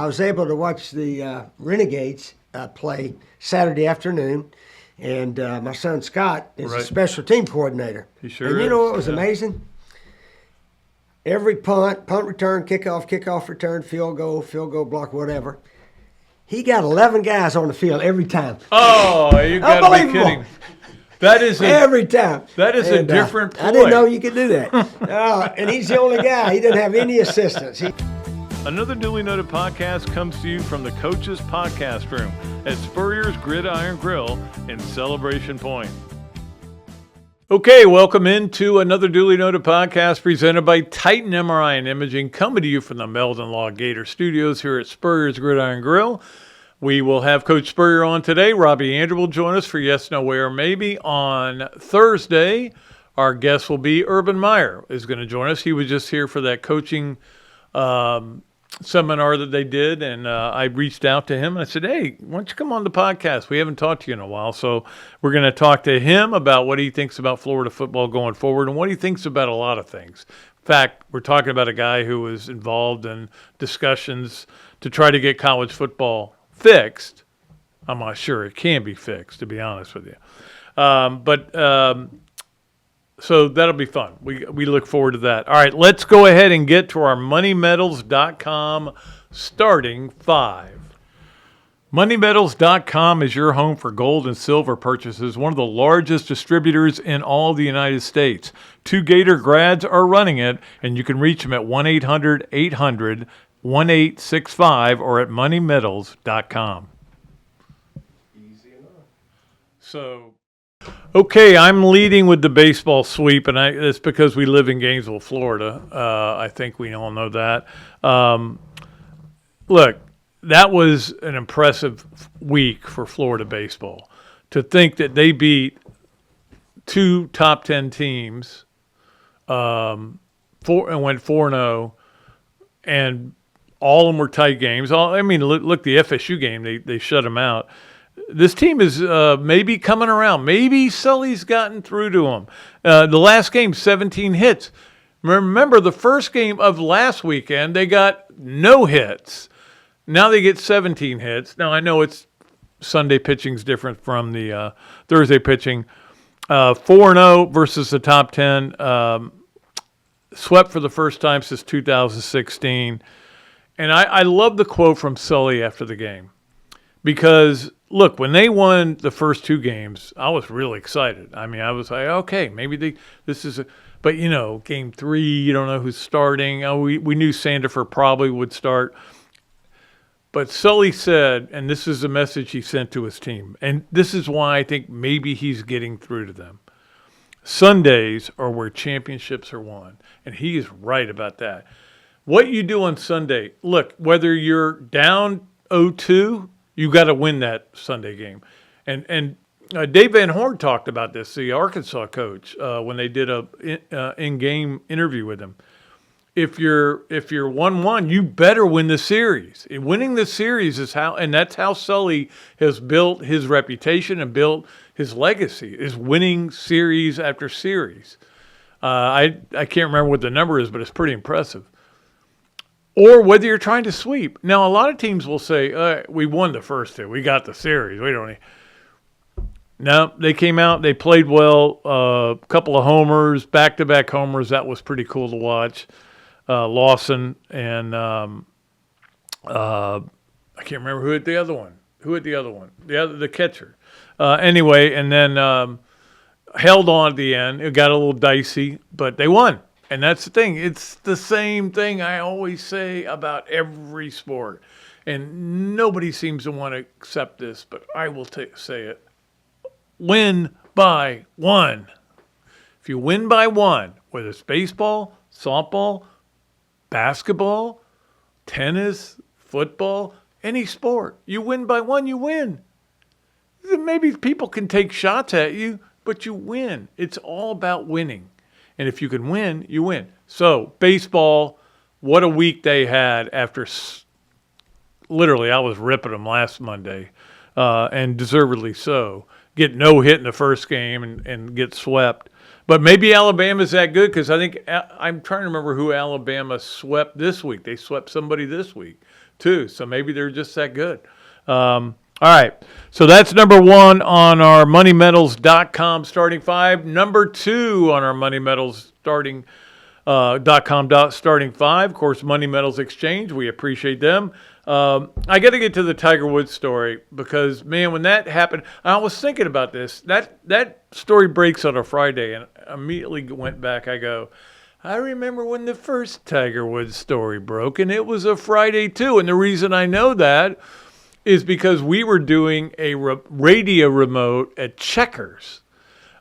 I was able to watch the Renegades play Saturday afternoon, and my son Scott is a special team coordinator. He sure and is. You know what was amazing? Every punt return, kickoff return, field goal block, whatever. He got 11 guys on the field every time. Oh, you got to be kidding. That is every time. That is a different play. I didn't know you could do that. And he's the only guy. He didn't have any assistants. Another Dooley Noted podcast comes to you from the Coach's Podcast Room at Spurrier's Gridiron Grill in Celebration Point. Okay, welcome into another Dooley Noted podcast presented by Titan MRI and Imaging, coming to you from the Meldon Law Gator Studios here at Spurrier's Gridiron Grill. We will have Coach Spurrier on today. Robbie Andrew will join us for Yes, No, Where, Maybe. On Thursday, our guest will be Urban Meyer is going to join us. He was just here for that coaching seminar that they did, and I reached out to him and I said, hey, why don't you come on the podcast? We haven't talked to you in a while, so we're going to talk to him about what he thinks about Florida football going forward and what he thinks about a lot of things. In fact, we're talking about a guy who was involved in discussions to try to get college football fixed. I'm not sure it can be fixed, to be honest with you. So that'll be fun. We look forward to that. All right, let's go ahead and get to our Moneymetals.com starting five. Moneymetals.com is your home for gold and silver purchases, one of the largest distributors in all the United States. 2 Gator grads are running it, and you can reach them at 1-800-800-1865 or at moneymetals.com. Easy enough. So... okay, I'm leading with the baseball sweep, and it's because we live in Gainesville, Florida. I think we all know that. Look, that was an impressive week for Florida baseball. To think that they beat 2 top 10 teams, and went 4-0, and all of them were tight games. Look, the FSU game, they shut them out. This team is maybe coming around. Maybe Sully's gotten through to them. The last game, 17 hits. Remember, the first game of last weekend, they got no hits. Now they get 17 hits. Now, I know it's Sunday pitching's different from the Thursday pitching. 4-0 versus the top 10. Swept for the first time since 2016. And I love the quote from Sully after the game. Because, look, when they won the first 2 games, I was really excited. I mean, I was like, okay, maybe this is – but, game 3, you don't know who's starting. We knew Sandifer probably would start. But Sully said, and this is the message he sent to his team, and this is why I think maybe he's getting through to them. Sundays are where championships are won, and he is right about that. What you do on Sunday, look, whether you're down 0-2 – you got to win that Sunday game. And Dave Van Horn talked about this, the Arkansas coach, when they did a in-game interview with him. If you're 1-1, you better win the series. And winning the series is how, and that's how Sully has built his reputation and built his legacy, is winning series after series. I can't remember what the number is, but it's pretty impressive. Or whether you're trying to sweep. Now, a lot of teams will say, we won the first 2. We got the series. We don't need... No, they came out. They played well. A couple of homers, back-to-back homers. That was pretty cool to watch. Lawson and I can't remember who hit the other one. The catcher. Anyway, and then held on at the end. It got a little dicey, but they won. And that's the thing. It's the same thing I always say about every sport. And nobody seems to want to accept this, but I will say it. Win by 1. If you win by 1, whether it's baseball, softball, basketball, tennis, football, any sport, you win by 1, you win. Maybe people can take shots at you, but you win. It's all about winning. And if you can win, you win. So, baseball, what a week they had after literally I was ripping them last Monday, and deservedly so. Get no hit in the first game and get swept. But maybe Alabama's that good because I think I'm trying to remember who Alabama swept this week. They swept somebody this week. too. So maybe they're just that good. All right. So that's number 1 on our moneymetals.com starting 5. Number 2 on our moneymetals starting .com starting 5. Of course, Money Metals Exchange. We appreciate them. I got to get to the Tiger Woods story because, man, when that happened, I was thinking about this. That story breaks on a Friday, and I immediately went back. I go, I remember when the first Tiger Woods story broke, and it was a Friday too. And the reason I know that is because we were doing a radio remote at Checkers,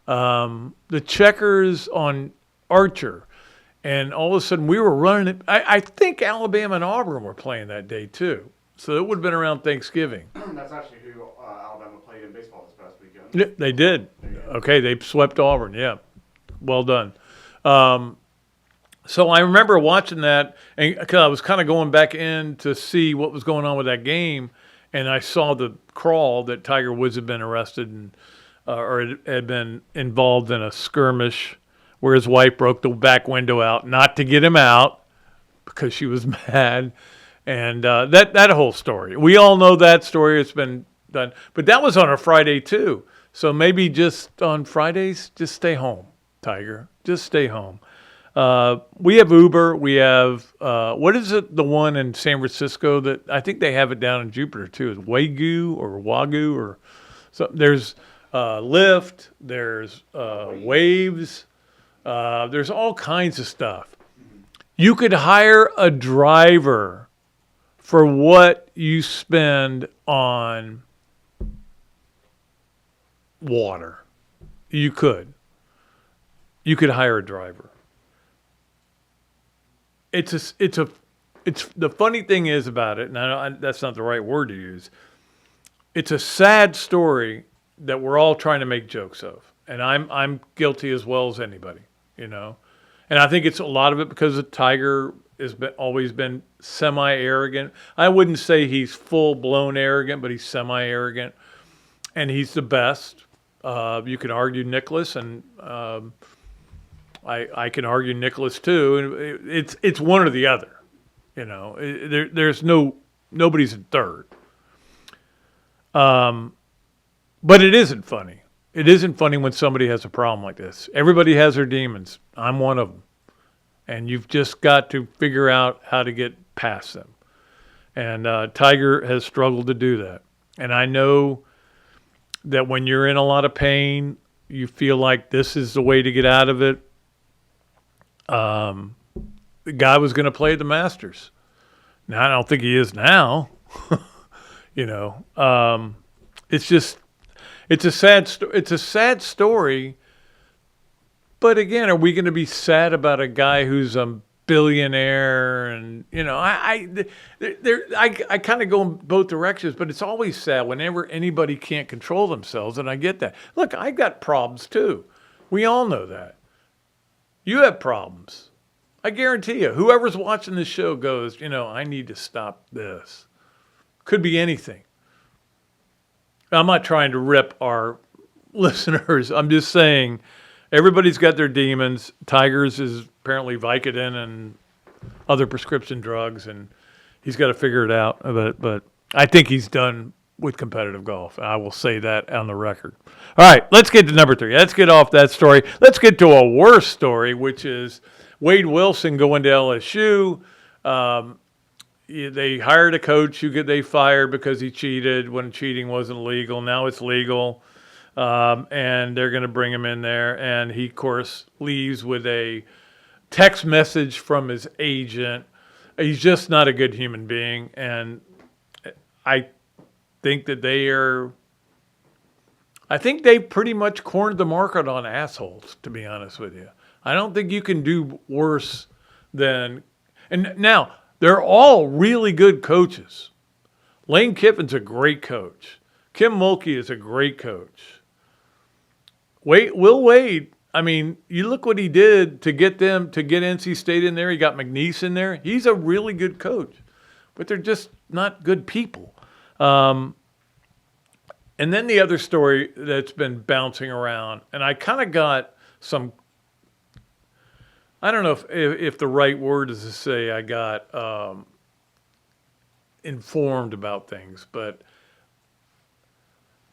the Checkers on Archer. And all of a sudden, we were running it. I think Alabama and Auburn were playing that day, too. So it would have been around Thanksgiving. That's actually who Alabama played in baseball this past weekend. Yeah, they did. Okay, they swept Auburn. Yeah. Well done. So I remember watching that, and because I was kind of going back in to see what was going on with that game, and I saw the crawl that Tiger Woods had been arrested and or had been involved in a skirmish where his wife broke the back window out, not to get him out because she was mad. And that whole story. We all know that story. It's been done. But that was on a Friday, too. So maybe just on Fridays, just stay home, Tiger. Just stay home. We have Uber. We have, what is it, the one in San Francisco that I think they have it down in Jupiter, too. Is Wagyu or Wagyu or something. There's Lyft. There's Waves. There's all kinds of stuff. You could hire a driver for what you spend on water. You could hire a driver. It's the funny thing is about it, and I know that's not the right word to use. It's a sad story that we're all trying to make jokes of, and I'm guilty as well as anybody. You know, and I think it's a lot of it because the Tiger has always been semi-arrogant. I wouldn't say he's full-blown arrogant, but he's semi-arrogant, and he's the best. You can argue Nicklaus, and I can argue Nicklaus too. And it's one or the other. You know, there's nobody's in third. But it isn't funny. It isn't funny when somebody has a problem like this. Everybody has their demons. I'm one of them. And you've just got to figure out how to get past them. And Tiger has struggled to do that. And I know that when you're in a lot of pain, you feel like this is the way to get out of it. The guy was going to play the Masters. Now, I don't think he is now. You know, it's just... It's a sad story, but again, are we going to be sad about a guy who's a billionaire? And you know, I kind of go in both directions, but it's always sad whenever anybody can't control themselves, and I get that. Look, I got problems too. We all know that. You have problems. I guarantee you, whoever's watching this show goes, you know, I need to stop this. Could be anything. I'm not trying to rip our listeners. I'm just saying everybody's got their demons. Tiger's is apparently Vicodin and other prescription drugs, and he's got to figure it out. But I think he's done with competitive golf. I will say that on the record. All right, let's get to number 3. Let's get off that story. Let's get to a worse story, which is Wade Wilson going to LSU. They hired a coach who they fired because he cheated when cheating wasn't legal. Now it's legal, and they're going to bring him in there. And he, of course, leaves with a text message from his agent. He's just not a good human being, and I think that they've pretty much cornered the market on assholes, to be honest with you. I don't think you can do worse than – and now – they're all really good coaches. Lane Kiffin's a great coach. Kim Mulkey is a great coach. Will Wade, I mean, you look what he did to get NC State in there. He got McNeese in there. He's a really good coach. But they're just not good people. And then the other story that's been bouncing around, and I kind of got some – I don't know if the right word is to say I got informed about things. But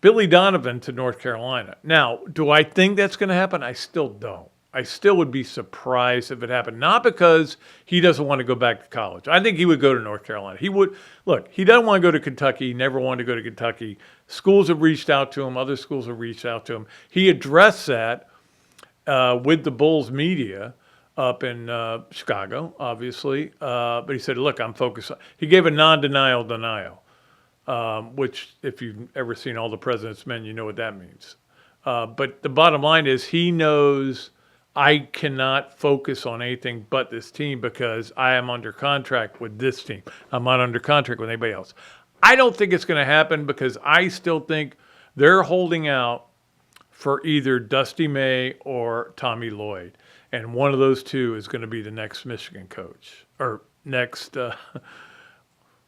Billy Donovan to North Carolina. Now, do I think that's going to happen? I still don't. I still would be surprised if it happened. Not because he doesn't want to go back to college. I think he would go to North Carolina. He would. Look, he doesn't want to go to Kentucky. He never wanted to go to Kentucky. Schools have reached out to him. Other schools have reached out to him. He addressed that with the Bulls media up in Chicago, obviously. But he said, look, I'm focused on. He gave a non-denial denial, which if you've ever seen All the President's Men, you know what that means. But the bottom line is he knows I cannot focus on anything but this team because I am under contract with this team. I'm not under contract with anybody else. I don't think it's going to happen because I still think they're holding out for either Dusty May or Tommy Lloyd. And one of those two is going to be the next Michigan coach. Or next,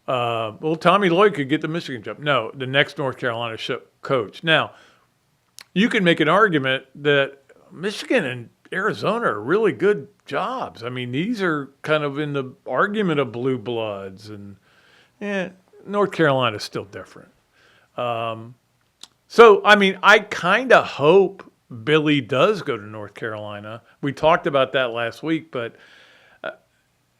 well, Tommy Lloyd could get the Michigan job. No, the next North Carolina coach. Now, you can make an argument that Michigan and Arizona are really good jobs. I mean, these are kind of in the argument of blue bloods, and North Carolina is still different. So, I mean, I kind of hope Billy does go to North Carolina. We talked about that last week, but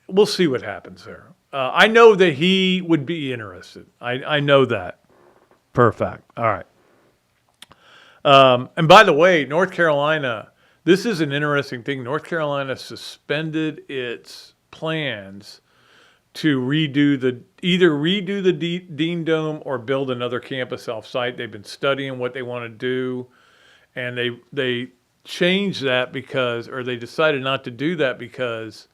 we'll see what happens there. I know that he would be interested. I know that for a fact. All right. And by the way, North Carolina, this is an interesting thing. North Carolina suspended its plans to either redo the Dean Dome or build another campus off-site. They've been studying what they want to do, and they changed that they decided not to do that because,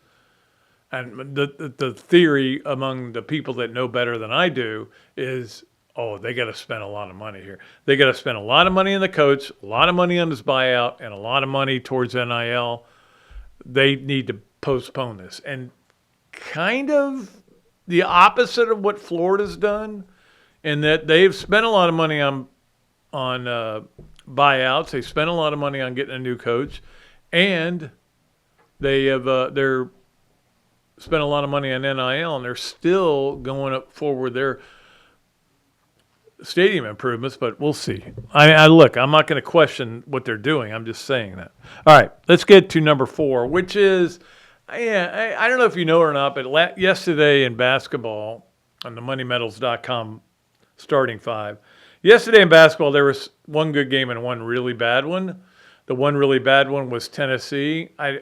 and the theory among the people that know better than I do is, they got to spend a lot of money here. They got to spend a lot of money on the coach, a lot of money on his buyout, and a lot of money towards NIL. They need to postpone this. And kind of the opposite of what Florida's done, in that they've spent a lot of money on buyouts. They spent a lot of money on getting a new coach, and they're spent a lot of money on NIL, and they're still going up forward their stadium improvements, but we'll see. Look, I'm not going to question what they're doing. I'm just saying that. All right, let's get to number 4, which is, I don't know if you know or not, but yesterday in basketball, on the Moneymetals.com starting 5, yesterday in basketball, there was one good game and one really bad one. The one really bad one was Tennessee. I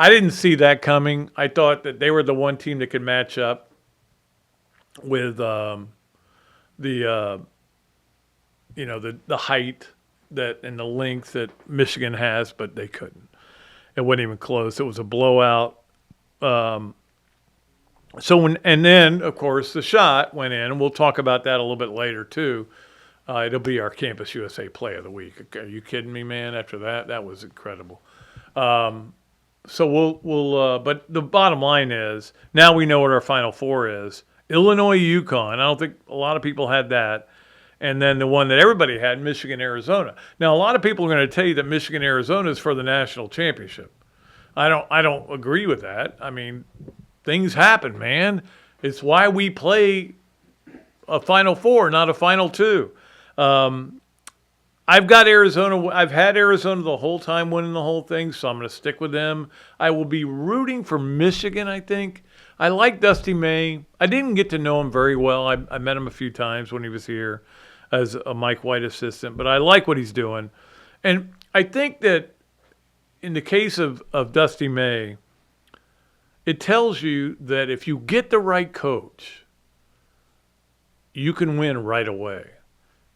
didn't see that coming. I thought that they were the one team that could match up with the height and the length that Michigan has, but they couldn't. It wasn't even close. It was a blowout. And then of course the shot went in, and we'll talk about that a little bit later too. It'll be our Campus USA Play of the Week. Are you kidding me, man? After that was incredible. So we'll but the bottom line is now we know what our Final Four is. Illinois, UConn. I don't think a lot of people had that. And then the one that everybody had, Michigan, Arizona. Now, a lot of people are going to tell you that Michigan, Arizona is for the national championship. I don't agree with that. I mean, things happen, man. It's why we play a Final Four, not a Final Two. I've got Arizona. I've had Arizona the whole time winning the whole thing, so I'm going to stick with them. I will be rooting for Michigan, I think. I like Dusty May. I didn't get to know him very well. I met him a few times when he was here as a Mike White assistant, but I like what he's doing. And I think that in the case of Dusty May, it tells you that if you get the right coach, you can win right away.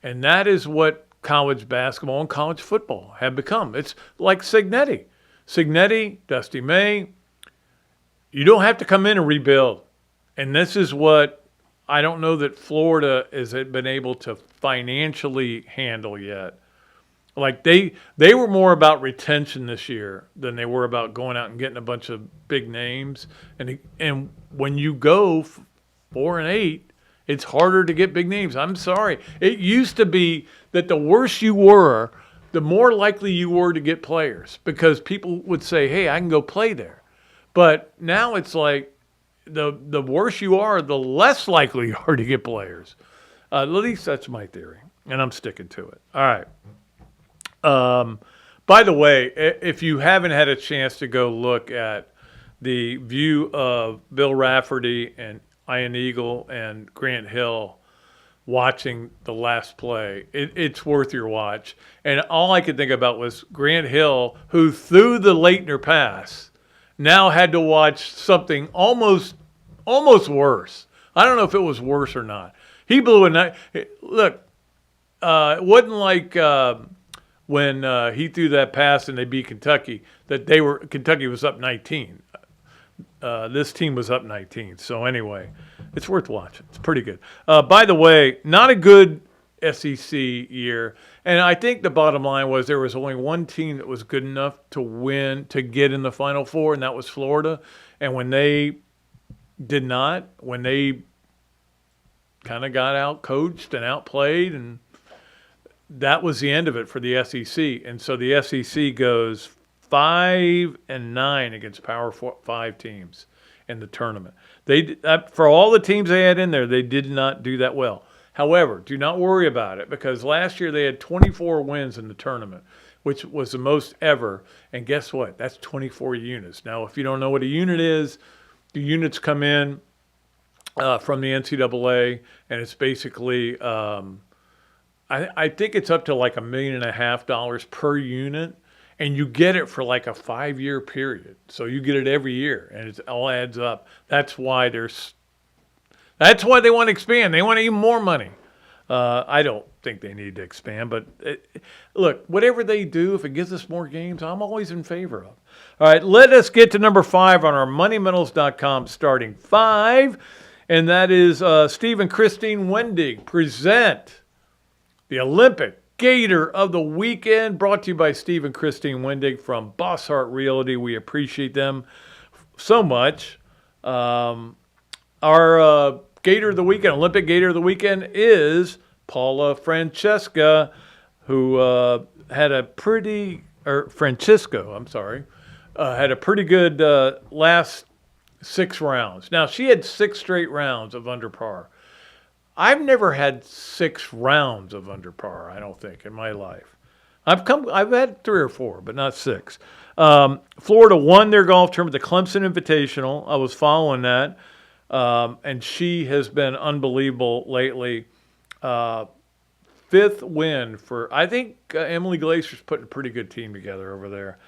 And that is what college basketball and college football have become. It's like Signetti. Signetti, Dusty May, you don't have to come in and rebuild. And this is what I don't know that Florida has been able to financially handle yet. Like they were more about retention this year than they were about going out and getting a bunch of big names. And when you go 4-8, it's harder to get big names. I'm sorry. It used to be that the worse you were, the more likely you were to get players because people would say, hey, I can go play there. But now it's like the worse you are, the less likely you are to get players. At least that's my theory, and I'm sticking to it. All right. By the way, if you haven't had a chance to go look at the view of Bill Rafferty and Ian Eagle and Grant Hill watching the last play, it's worth your watch. And all I could think about was Grant Hill, who threw the Leitner pass, now had to watch something almost worse. I don't know if it was worse or not. He blew a night. Look, it wasn't like when he threw that pass and they beat Kentucky that Kentucky was up 19. This team was up 19. So anyway, it's worth watching. It's pretty good. By the way, not a good SEC year. And I think the bottom line was there was only one team that was good enough to win, to get in the Final Four, and that was Florida. And when they did not, when they kind of got out-coached and outplayed, and that was the end of it for the SEC. And so the SEC goes 5-9 against Power 5 teams in the tournament. For all the teams they had in there, they did not do that well. However, do not worry about it, because last year they had 24 wins in the tournament, which was the most ever. And guess what? That's 24 units. Now, if you don't know what a unit is, the units come in from the NCAA, and it's basically, I think it's up to like $1.5 million per unit, and you get it for like a 5-year period. So you get it every year, and it all adds up. That's why they want to expand. They want even more money. I don't think they need to expand, but look, whatever they do, if it gives us more games, I'm always in favor of. All right, let us get to number 5 on our Moneymetals.com starting 5, and that is Steve and Christine Wendig present the Olympic Gator of the Weekend, brought to you by Steve and Christine Wendig from Boss Heart Realty. We appreciate them so much. Our Gator of the Weekend, Olympic Gator of the Weekend, is Paula Francesco, who had a pretty good last 6 rounds. Now, she had 6 straight rounds of under par. I've never had 6 rounds of under par, I don't think, in my life. I've had 3 or 4, but not 6. Florida won their golf tournament, the Clemson Invitational. I was following that. And she has been unbelievable lately. 5th win for, I think Emily Glacier's putting a pretty good team together over there.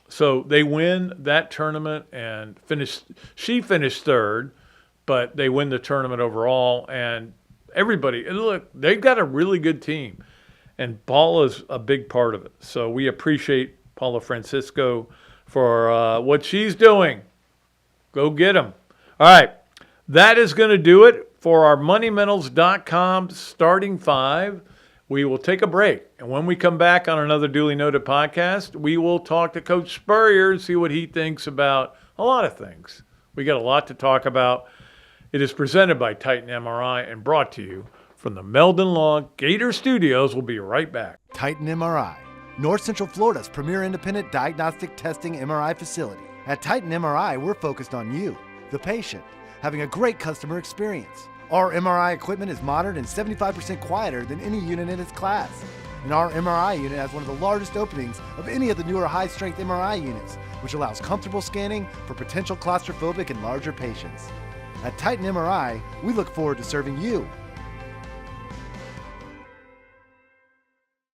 So they win that tournament and she finished 3rd, but they win the tournament overall. And everybody, look, they've got a really good team. And Paula's a big part of it. So we appreciate Paula Francisco for what she's doing. Go get them. All right. That is going to do it for our Moneymetals.com starting 5. We will take a break. And when we come back on another Duly Noted podcast, we will talk to Coach Spurrier and see what he thinks about a lot of things. We got a lot to talk about. It is presented by Titan MRI and brought to you from the Meldon Law Gator Studios. We'll be right back. Titan MRI, North Central Florida's premier independent diagnostic testing MRI facility. At Titan MRI, we're focused on you, the patient, having a great customer experience. Our MRI equipment is modern and 75% quieter than any unit in its class. And our MRI unit has one of the largest openings of any of the newer high-strength MRI units, which allows comfortable scanning for potential claustrophobic and larger patients. At Titan MRI, we look forward to serving you.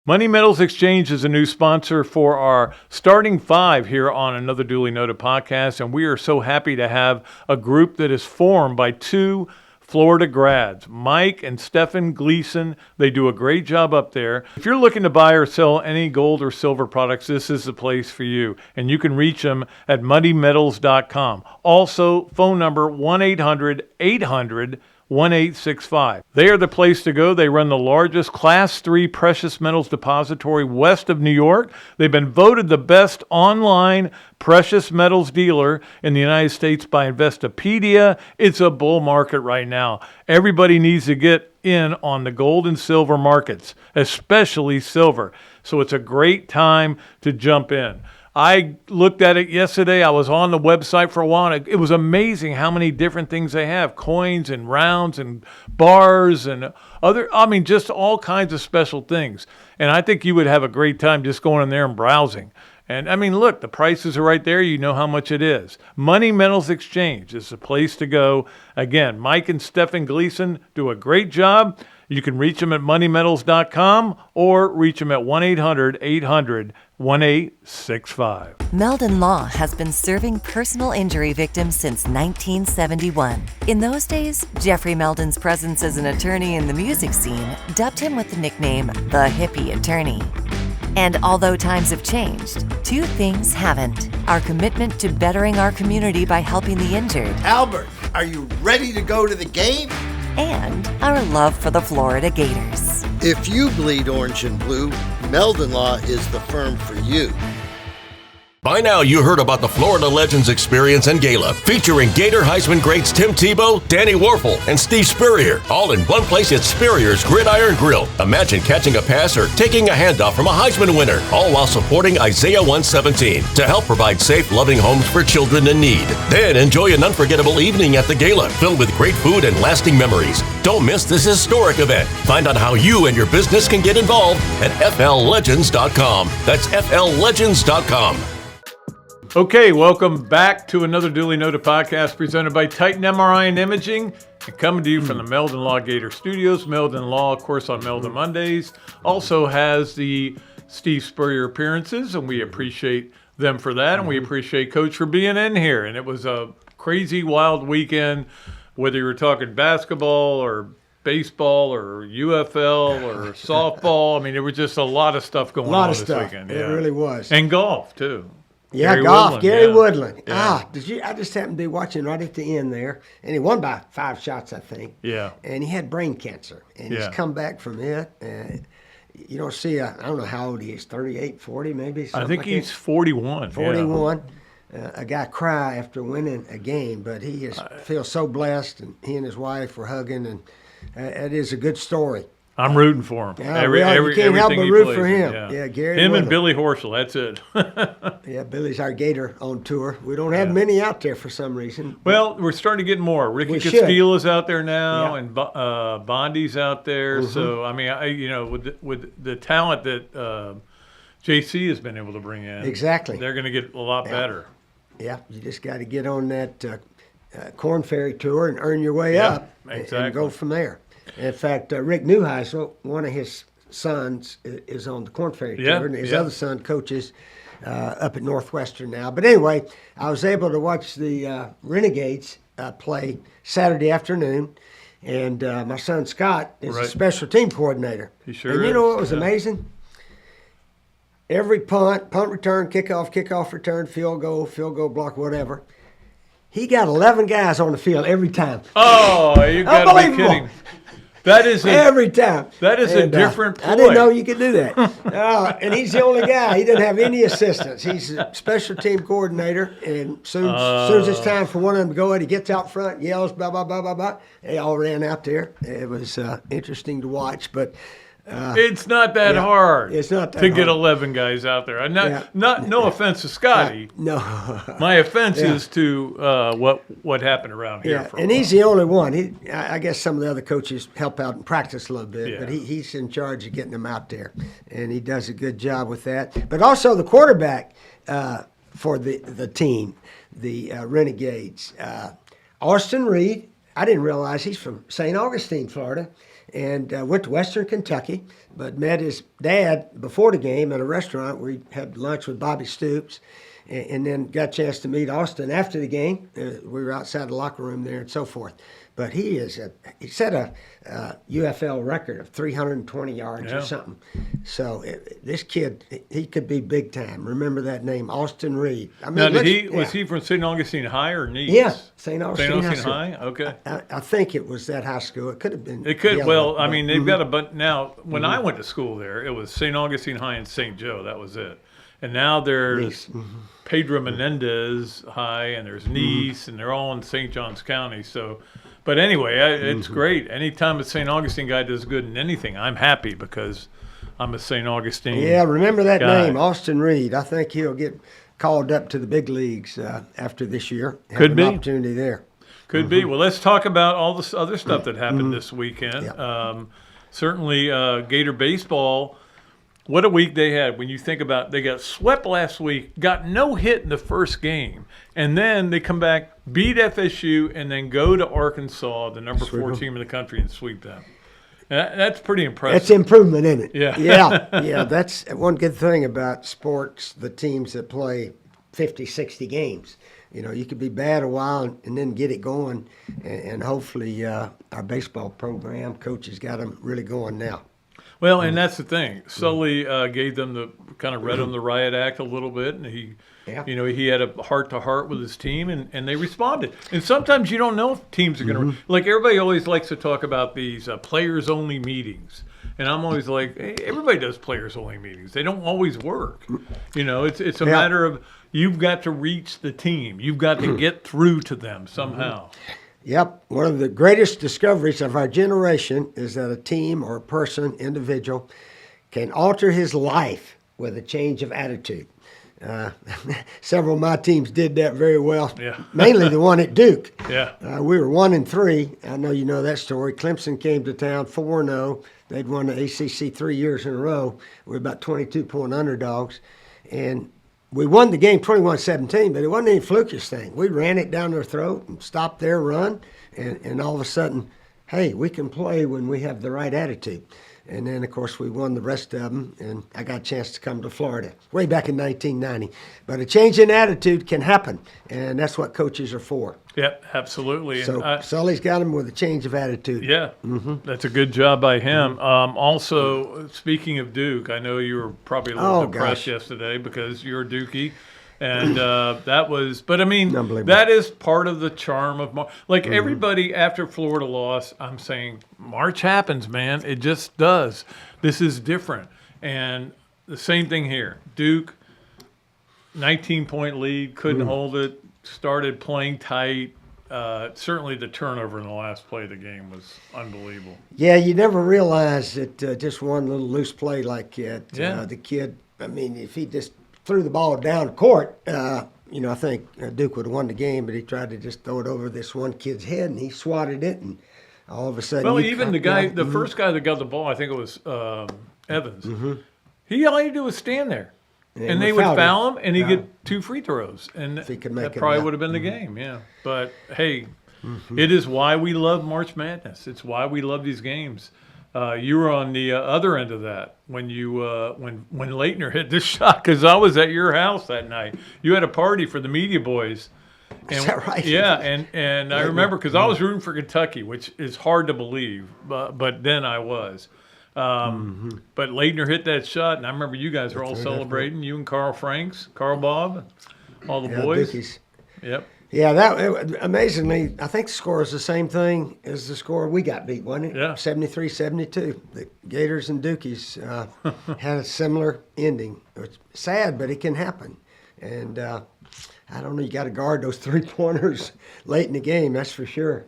Money Metals Exchange is a new sponsor for our starting 5 here on another Duly Noted podcast, and we are so happy to have a group that is formed by 2 Florida grads, Mike and Stephen Gleason. They do a great job up there. If you're looking to buy or sell any gold or silver products, this is the place for you, and you can reach them at moneymetals.com. Also, phone number 1-800-800-1865. They are the place to go. They run the largest Class 3 precious metals depository west of New York. They've been voted the best online precious metals dealer in the United States by Investopedia. It's a bull market right now. Everybody needs to get in on the gold and silver markets, especially silver. So it's a great time to jump in. I looked at it yesterday. I was on the website for a while. And it was amazing how many different things they have, coins and rounds and bars and just all kinds of special things. And I think you would have a great time just going in there and browsing. And, look, the prices are right there. You know how much it is. Moneymetals Exchange is the place to go. Again, Mike and Stephen Gleason do a great job. You can reach them at moneymetals.com or reach them at 1-800-800-1865. Meldon Law has been serving personal injury victims since 1971. In those days, Jeffrey Meldon's presence as an attorney in the music scene dubbed him with the nickname the Hippie Attorney. And although times have changed, two things haven't. Our commitment to bettering our community by helping the injured. Albert, are you ready to go to the game? And our love for the Florida Gators. If you bleed orange and blue, Meldon Law is the firm for you. By now, you heard about the Florida Legends Experience and Gala, featuring Gator Heisman greats Tim Tebow, Danny Warfel, and Steve Spurrier, all in one place at Spurrier's Gridiron Grill. Imagine catching a pass or taking a handoff from a Heisman winner, all while supporting Isaiah 117 to help provide safe, loving homes for children in need. Then enjoy an unforgettable evening at the Gala, filled with great food and lasting memories. Don't miss this historic event. Find out how you and your business can get involved at fllegends.com. That's fllegends.com. Okay, welcome back to another Dooley Noted podcast presented by Titan MRI and Imaging, and coming to you from the Meldon Law Gator Studios. Meldon Law, of course, on Meldon Mondays, also has the Steve Spurrier appearances, and we appreciate them for that, and we appreciate Coach for being in here. And it was a crazy, wild weekend, whether you were talking basketball or baseball or UFL or softball. There was just a lot of stuff going on this weekend. It really was. And golf, too. Yeah, Gary golf, Woodland, Gary yeah. Woodland. Yeah. I just happened to be watching right at the end there, and he won by 5 shots, I think. Yeah. And he had brain cancer, and he's come back from it. You don't see, I don't know how old he is, 38, 40 maybe? I think like he's that. 41. 41. A guy cry after winning a game, but he feels so blessed, and he and his wife were hugging, and it is a good story. I'm rooting for him. Yeah, you can't help but root for him. Yeah, Gary Him Woodland. and Billy Horschel, that's it. Yeah, Billy's our Gator on tour. We don't have many out there for some reason. Well, we're starting to get more. Ricky We should. Castillo is out there now, Yeah. and Bondi's out there. So, with the talent that JC has been able to bring in, Exactly. they're going to get a lot better. Yeah, you just got to get on that Corn Ferry tour and earn your way Yeah, up and exactly. go from there. In fact, Rick Neuheisel, one of his sons, is on the Corn Ferry tour, and his other son coaches up at Northwestern now. But anyway, I was able to watch the Renegades play Saturday afternoon, and my son Scott is a special team coordinator. He sure And you know is, what was yeah. amazing? Every punt return, kickoff return, field goal, block, whatever. He got 11 guys on the field every time. Oh, you got to be Unbelievable. kidding. That is Every time. That is a different ploy. I didn't know you could do that. And he's the only guy. He doesn't have any assistants. He's a special team coordinator. And soon as it's time for one of them to go, he gets out front, yells, blah, blah, blah, blah, blah. They all ran out there. It was interesting to watch. But it's not that hard. It's not that to get hard. 11 guys out there. No offense to Scotty. No. My offense is to what happened around here. Yeah, For a and while. he's the only one. I guess some of the other coaches help out and practice a little bit, Yeah. but he's in charge of getting them out there, and he does a good job with that. But also the quarterback for the team, the Renegades, Austin Reed. I didn't realize he's from St. Augustine, Florida, and went to Western Kentucky, but met his dad before the game at a restaurant where he had lunch with Bobby Stoops, and then got a chance to meet Austin after the game. We were outside the locker room there and so forth. But he set a UFL record of 320 yards or something. So this kid, he could be big time. Remember that name, Austin Reed. Now, was he from St. Augustine High or Nice? Yeah, St. Augustine High. Okay. I think it was that high school. It could have been. It could. the Well, other, they've got a but now. When I went to school there, it was St. Augustine High and St. Joe. That was it. And now there's Pedro Menendez High, and there's Nice, and they're all in St. Johns County. So, but anyway, it's great. Anytime a St. Augustine guy does good in anything, I'm happy because I'm a St. Augustine. Yeah, remember that guy. name, Austin Reed. I think he'll get called up to the big leagues after this year. Have Could an be. opportunity there. Could be. Well, let's talk about all this other stuff that happened this weekend. Yeah. Certainly, Gator baseball. What a week they had. When you think about, they got swept last week, got no hit in the first game, and then they come back, beat FSU, and then go to Arkansas, the number 4 team in the country, and sweep them. That's pretty impressive. That's improvement, isn't it? Yeah. Yeah. That's one good thing about sports, the teams that play 50, 60 games. You know, you could be bad a while and then get it going, and hopefully our baseball program coaches got them really going now. Well, and that's the thing. Sully gave them kind of read them the riot act a little bit, and he had a heart-to-heart with his team, and they responded. And sometimes you don't know if teams are going to like. Everybody always likes to talk about these players-only meetings, and I'm always like, hey, everybody does players-only meetings. They don't always work. You know, it's a matter of you've got to reach the team. You've got to get through to them somehow. Yep. One of the greatest discoveries of our generation is that a team or a person, individual, can alter his life with a change of attitude. Several of my teams did that very well, mainly the one at Duke. Yeah. We were 1-3. I know you know that story. Clemson came to town 4-0. They'd won the ACC 3 years in a row. We were about 22-point underdogs. And we won the game 21-17, but it wasn't any flukish thing. We ran it down their throat and stopped their run, and all of a sudden, hey, we can play when we have the right attitude. And then, of course, we won the rest of them, and I got a chance to come to Florida way back in 1990. But a change in attitude can happen, and that's what coaches are for. Yep, absolutely. So Sully's got him with a change of attitude. Yeah, that's a good job by him. Also, speaking of Duke, I know you were probably a little depressed yesterday because you're a Dookie. And that was, but I mean, that is part of the charm of March. Like everybody after Florida lost, I'm saying March happens, man. It just does. This is different. And the same thing here. Duke, 19-point lead, couldn't hold it, started playing tight. Certainly the turnover in the last play of the game was unbelievable. Yeah, you never realize that just one little loose play like that, the kid, I mean, if he just threw the ball down court, I think Duke would have won the game, but he tried to just throw it over this one kid's head, and he swatted it, and all of a sudden... Well, even the first guy that got the ball, I think it was Evans, all he had to do was stand there. And they would foul him, and he'd get 2 free throws. And that probably would have been the game, But, hey, it is why we love March Madness. It's why we love these games. You were on the other end of that when you when Leitner hit this shot, because I was at your house that night. You had a party for the media boys. And, is that right? Yeah, and I remember because I was rooting for Kentucky, which is hard to believe, but then I was. But Leitner hit that shot, and I remember you guys were all celebrating. You and Carl Franks, Carl Bob, all the boys. Dookies. Yep. Yeah, amazingly, I think the score is the same thing as the score we got beat, wasn't it? Yeah. 73-72. The Gators and Dookies had a similar ending. It's sad, but it can happen. And I don't know, you got to guard those 3-pointers late in the game, that's for sure.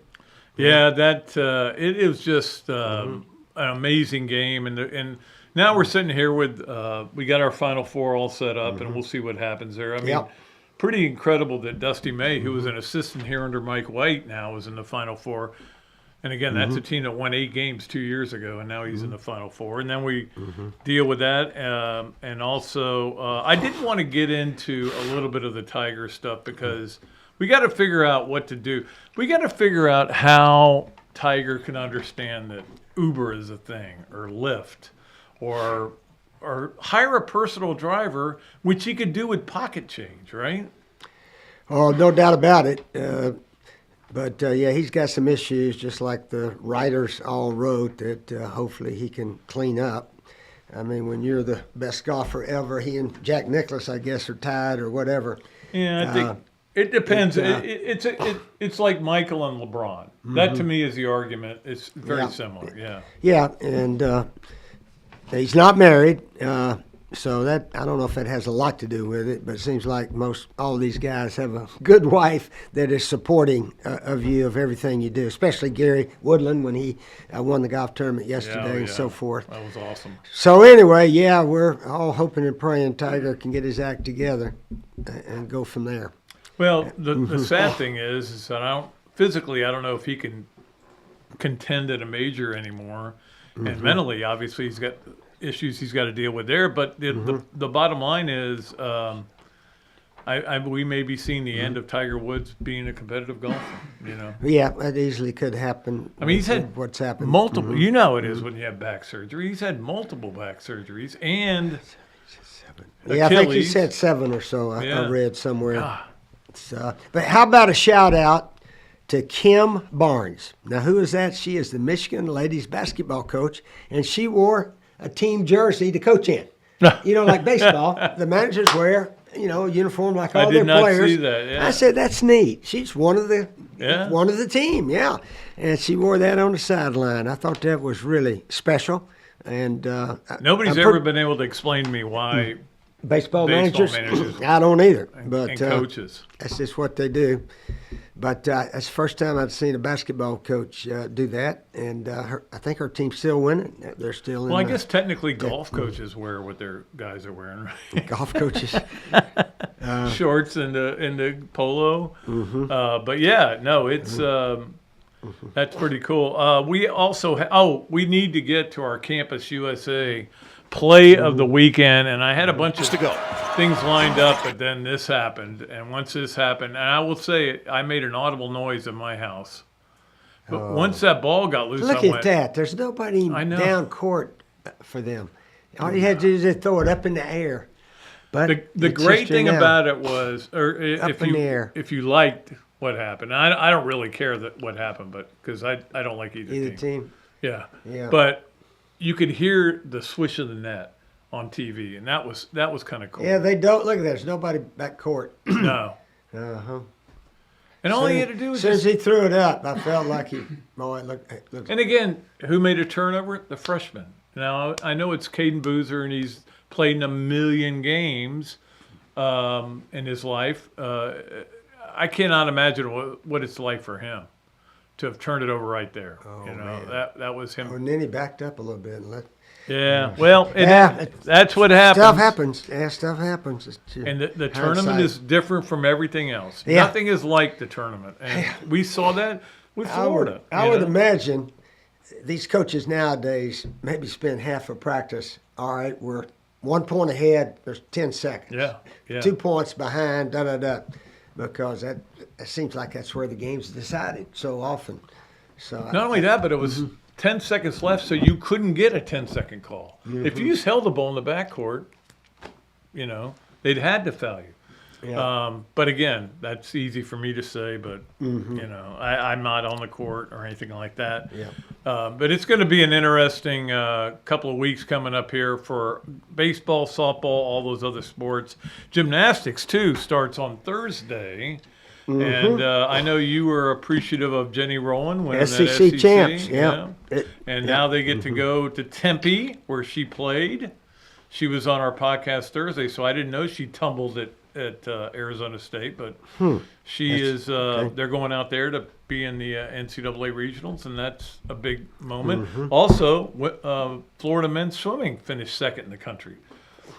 Yeah, it was just an amazing game, and now we're sitting here with we got our Final Four all set up, and we'll see what happens there. I mean, pretty incredible that Dusty May, who was an assistant here under Mike White, now is in the Final Four. And again, that's a team that won 8 games 2 years ago, and now he's in the Final Four. And then we deal with that. And also, I did want to get into a little bit of the Tiger stuff because we got to figure out what to do. We got to figure out how Tiger can understand that Uber is a thing, or Lyft, or hire a personal driver, which he could do with pocket change, right? Oh, no doubt about it. But he's got some issues, just like the writers all wrote, that hopefully he can clean up. I mean, when you're the best golfer ever, he and Jack Nicklaus, I guess, are tied or whatever. Yeah, I think it depends. It's like Michael and LeBron. That, to me, is the argument. It's very similar, Yeah, and he's not married. So that, I don't know if that has a lot to do with it, but it seems like all of these guys have a good wife that is supporting of you, of everything you do, especially Gary Woodland when he won the golf tournament yesterday and so forth. That was awesome. So anyway, yeah, we're all hoping and praying Tiger can get his act together and go from there. Well, the sad thing is that I don't know if he can contend at a major anymore. And mentally, obviously, he's got issues he's got to deal with there. But the bottom line is, we may be seeing the end of Tiger Woods being a competitive golfer. You know. Yeah, that easily could happen. I mean, he's had what's happened. multiple. You know, it is when you have back surgery. He's had multiple back surgeries and Yeah, I think he Achilles. said 7 or so. I Yeah. read somewhere. But how about a shout out to Kim Barnes? Now, who is that? She is the Michigan ladies basketball coach, and she wore a team jersey to coach in. You know, like baseball, the managers wear, a uniform like all I did their not players. see that, yeah. I said, that's neat. She's one of the Yeah. team, yeah. And she wore that on the sideline. I thought that was really special. And nobody's ever been able to explain to me why baseball baseball managers, managers I don't either. But and coaches. that's just what they do. But that's the first time I've seen a basketball coach do that. And I think her team's still winning. They're still in Well, I guess technically golf coaches wear what their guys are wearing, right? golf coaches. Shorts and the polo. But yeah, no, it's that's pretty cool. We also we need to get to our Campus USA play of the weekend, and I had a bunch of things lined up, but then this happened, and once this happened, and I will say I made an audible noise in my house. But once that ball got loose, Look I at went, that. There's nobody I know. down court for them. All you had to do is just throw it up in the air. But The it's great just thing now. about it was, or Up if in the air. you liked what happened, I don't really care what happened, but because I don't like either Either team. team. Yeah. Yeah. But you could hear the swish of the net on TV, and that was kind of cool. Yeah, they don't. Look at that. There's nobody back court. No. Uh-huh. And all he had to do As was soon as just. he threw it up, I felt like it looked And again, who made a turnover? The freshman. Now I know it's Caden Boozer, and he's played in 1 million games in his life. I cannot imagine what it's like for him to have turned it over right there. man. That was him. and then he backed up a little bit and let. Yeah, well, Yeah. that's what happens. Stuff happens. Yeah, stuff happens. It's just And the hindsight. tournament is different from everything else. Yeah. Nothing is like the tournament. And we saw that with Florida. I you would know? imagine these coaches nowadays maybe spend half a practice. All right, we're 1 point ahead. There's 10 seconds. Yeah. 2 points behind. Because that it seems like that's where the game's decided so often. So Not only that, but it was 10 seconds left, so you couldn't get a 10-second call. If you just held the ball in the backcourt, they'd had to foul you. Yeah. But again, that's easy for me to say, but I'm not on the court or anything like that. Yeah. But it's going to be an interesting couple of weeks coming up here for baseball, softball, all those other sports. Gymnastics too starts on Thursday. And I know you were appreciative of Jenny Rowan winning that SEC champs, yeah. And now they get to go to Tempe, where she played. She was on our podcast Thursday, so I didn't know she tumbled at Arizona State, but she is. They're going out there to be in the NCAA regionals, and that's a big moment. Also, Florida men's swimming finished second in the country.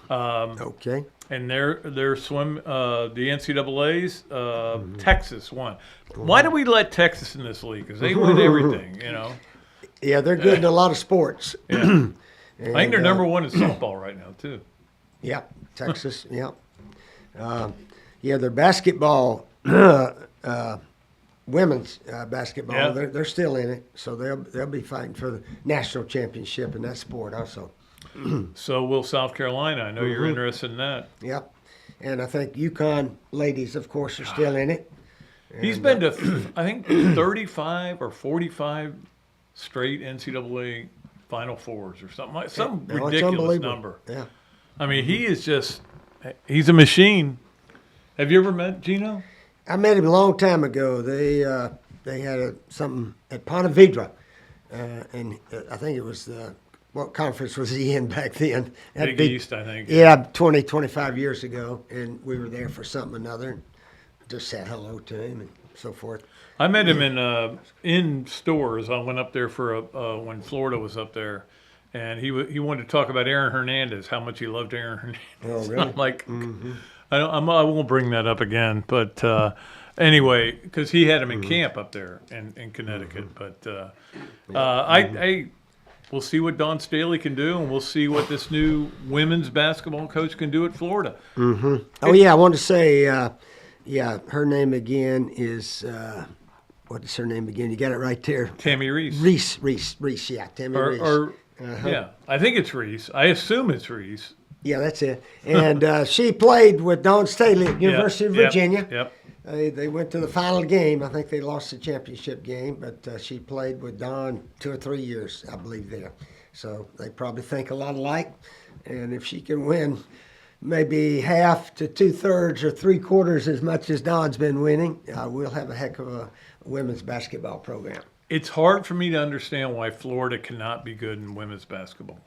Okay. And their swim, the NCAA's, Texas won. Why do we let Texas in this league? Because they win everything, Yeah, they're good in a lot of sports. Yeah. I think they're number one in softball right now too. Yeah, Texas. Yeah. Their basketball, women's basketball. Yeah. They're still in it, so they'll be fighting for the national championship in that sport also. So will South Carolina. I know you're interested in that. Yep. And I think UConn ladies, of course, are still in it. He's been to, I think, 35 or 45 straight NCAA Final Fours or something like some No, it's ridiculous unbelievable. number. Yeah. I mean, he's a machine. Have you ever met Gino? I met him a long time ago. They had something at Ponte Vedra, and I think it was the what conference was he in back then? That'd Big East, I think. Yeah, 20, 25 years ago, and we were there for something or another, and just said hello to him and so forth. I met him in stores. I went up there for when Florida was up there, and he wanted to talk about Aaron Hernandez, how much he loved Aaron Hernandez. Oh, really? I'm like, I won't bring that up again. But anyway, because he had him in camp up there in Connecticut. But we'll see what Dawn Staley can do, and we'll see what this new women's basketball coach can do at Florida. Oh, yeah, I wanted to say, her name again is, what is her name again? You got it right there. Tammy Reese. Reese, yeah, Tammy Reese. Yeah, I think it's Reese. I assume it's Reese. Yeah, that's it. And she played with Dawn Staley at University of Virginia. Yep. They went to the final game. I think they lost the championship game, but she played with Dawn 2 or 3 years, I believe, there. So they probably think a lot alike. And if she can win maybe half to 2/3 or 3/4 as much as Dawn's been winning, we'll have a heck of a women's basketball program. It's hard for me to understand why Florida cannot be good in women's basketball.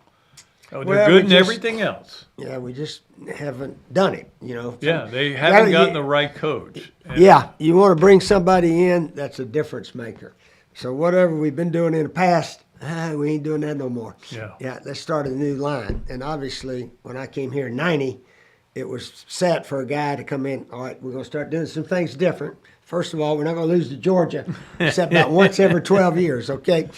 Oh, they're Well, good in we just- everything else. Yeah, we just haven't done it, you know. Yeah, they haven't gotten the right coach. And Yeah, you want to bring somebody in that's a difference maker. So whatever we've been doing in the past, we ain't doing that no more. Yeah. Let's start a new line. And obviously, when I came here in 90, it was set for a guy to come in. All right, we're going to start doing some things different. First of all, we're not going to lose to Georgia, except about once every 12 years, okay?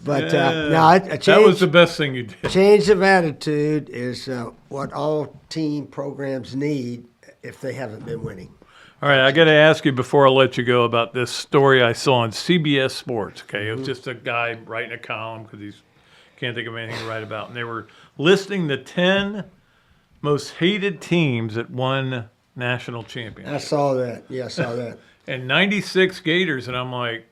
But no, a change. That was the best thing you did. Change of attitude is what all team programs need if they haven't been winning. All right, I got to ask you before I let you go about this story I saw on CBS Sports. Okay, it was just a guy writing a column because he can't think of anything to write about, and they were listing the 10 most hated teams that won national championships. I saw that. Yeah, I saw that. And 96 Gators, and I'm like,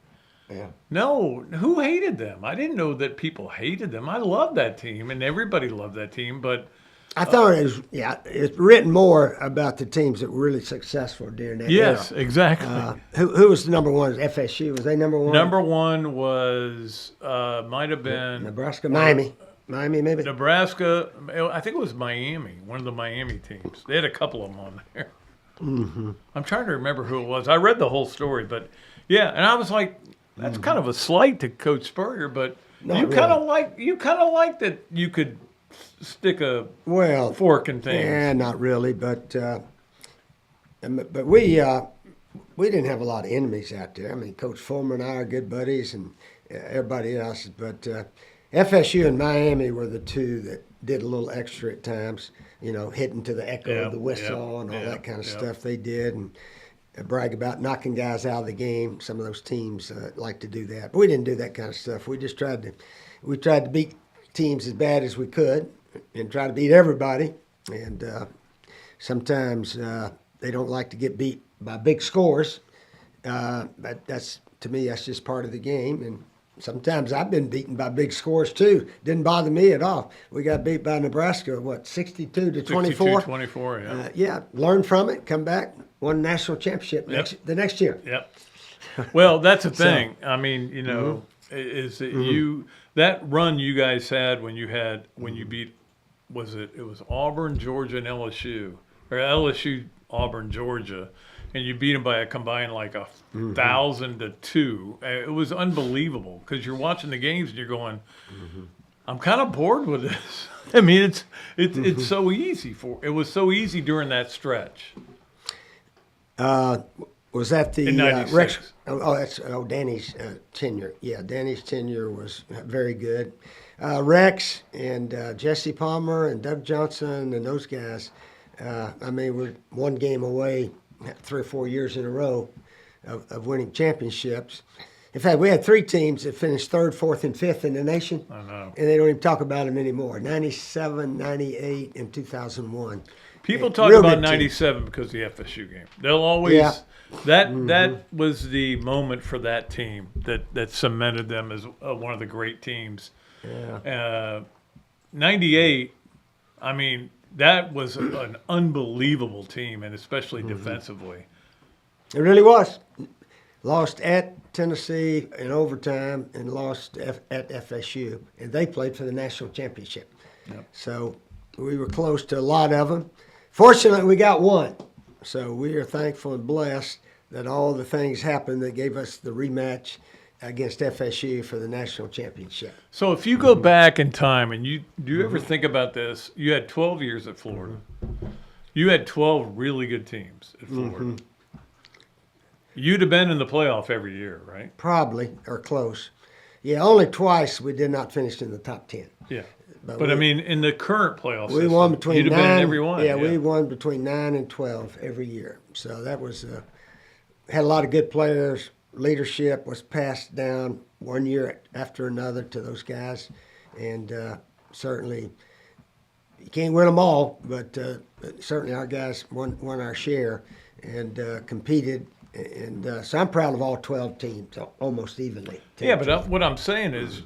Yeah. no, who hated them? I didn't know that people hated them. I loved that team, and everybody loved that team, but I thought it was, it's written more about the teams that were really successful during that yes, era. exactly. Who was the number one? FSU, was they number one? Number one was, might have been Nebraska, Miami, maybe. Nebraska. I think it was Miami, one of the Miami teams. They had a couple of them on there. Mm-hmm. I'm trying to remember who it was. I read the whole story, but yeah, and I was like, that's kind of a slight to Coach Spurrier, but Not you kind of really. like that you could stick a Well, fork in things. yeah, not really, but we didn't have a lot of enemies out there. I mean, Coach Fulmer and I are good buddies, and everybody else. But FSU and Miami were the two that did a little extra at times. You know, hitting to the echo of the whistle and all that kind of stuff they did, and brag about knocking guys out of the game. Some of those teams like to do that, but we didn't do that kind of stuff. We just tried to beat teams as bad as we could and try to beat everybody. And sometimes they don't like to get beat by big scores, but to me that's just part of the game. And sometimes I've been beaten by big scores too. Didn't bother me at all. We got beat by Nebraska, 62-24? 24, yeah. Yeah, learn from it, come back, won the national championship the next year. Yep. Well, that's the thing. I mean, you know, is that that run you guys had when you beat, it was Auburn, Georgia, and LSU, or LSU, Auburn, Georgia, and you beat them by a combined like 1,000-2. It was unbelievable because you're watching the games and you're going, I'm kind of bored with this. I mean, it's so easy it was so easy during that stretch. Was that the In 96. Rex? That's Danny's tenure. Yeah, Danny's tenure was very good. Rex and Jesse Palmer and Doug Johnson and those guys. I mean, we're one game away, 3 or 4 years in a row, of winning championships. In fact, we had 3 teams that finished 3rd, 4th, and 5th in the nation. I know. And they don't even talk about them anymore. 97, 98, and 2001. People And talk real about good team. 97 because of the FSU game. They'll always that was the moment for that team that cemented them as one of the great teams. Yeah. 98, I mean, that was an unbelievable team, and especially defensively. It really was. A lost at Tennessee in overtime and lost at FSU, and they played for the national championship. So we were close to a lot of them. Fortunately, we got one. So we are thankful and blessed that all the things happened that gave us the rematch against FSU for the national championship. So if you go back in time and do you ever think about this? You had 12 years at Florida. You had 12 really good teams at Florida. You'd have been in the playoff every year, right? Probably, or close. Yeah, only twice we did not finish in the top 10. Yeah. But I mean, in the current playoff We system, won between you'd have 9. been in every one. Yeah, we won between 9 and 12 every year. So that was had a lot of good players. Leadership was passed down one year after another to those guys, and certainly you can't win them all, but certainly our guys won our share and competed. And so I'm proud of all 12 teams, almost evenly. Yeah, but what I'm saying is,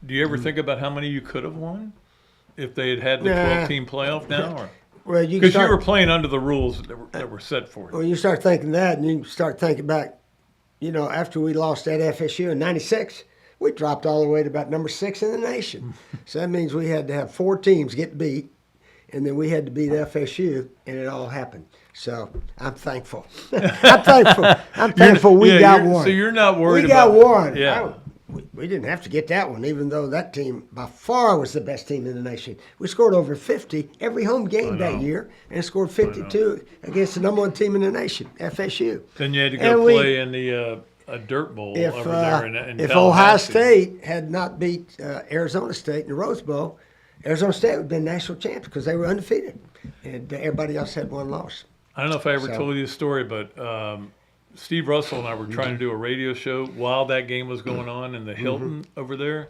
do you ever think about how many you could have won if they had had the 12-team playoff now? Well, because you were playing under the rules that were set for you. Well, you start thinking that, and you start thinking back, after we lost at FSU in '96, we dropped all the way to about number 6 in the nation. So that means we had to have 4 teams get beat, and then we had to beat FSU, and it all happened. So I'm thankful. I'm thankful we got one. So you're not worried we got one. Yeah. We didn't have to get that one, even though that team by far was the best team in the nation. We scored over 50 every home game that year and scored 52 against the number 1 team in the nation, FSU. Then you had to go play in the a dirt bowl over there in if Tallahassee. Ohio State had not beat Arizona State in the Rose Bowl, Arizona State would have been national champs because they were undefeated, and everybody else had one loss. I don't know if I ever told you this story, but Steve Russell and I were trying to do a radio show while that game was going on in the Hilton over there,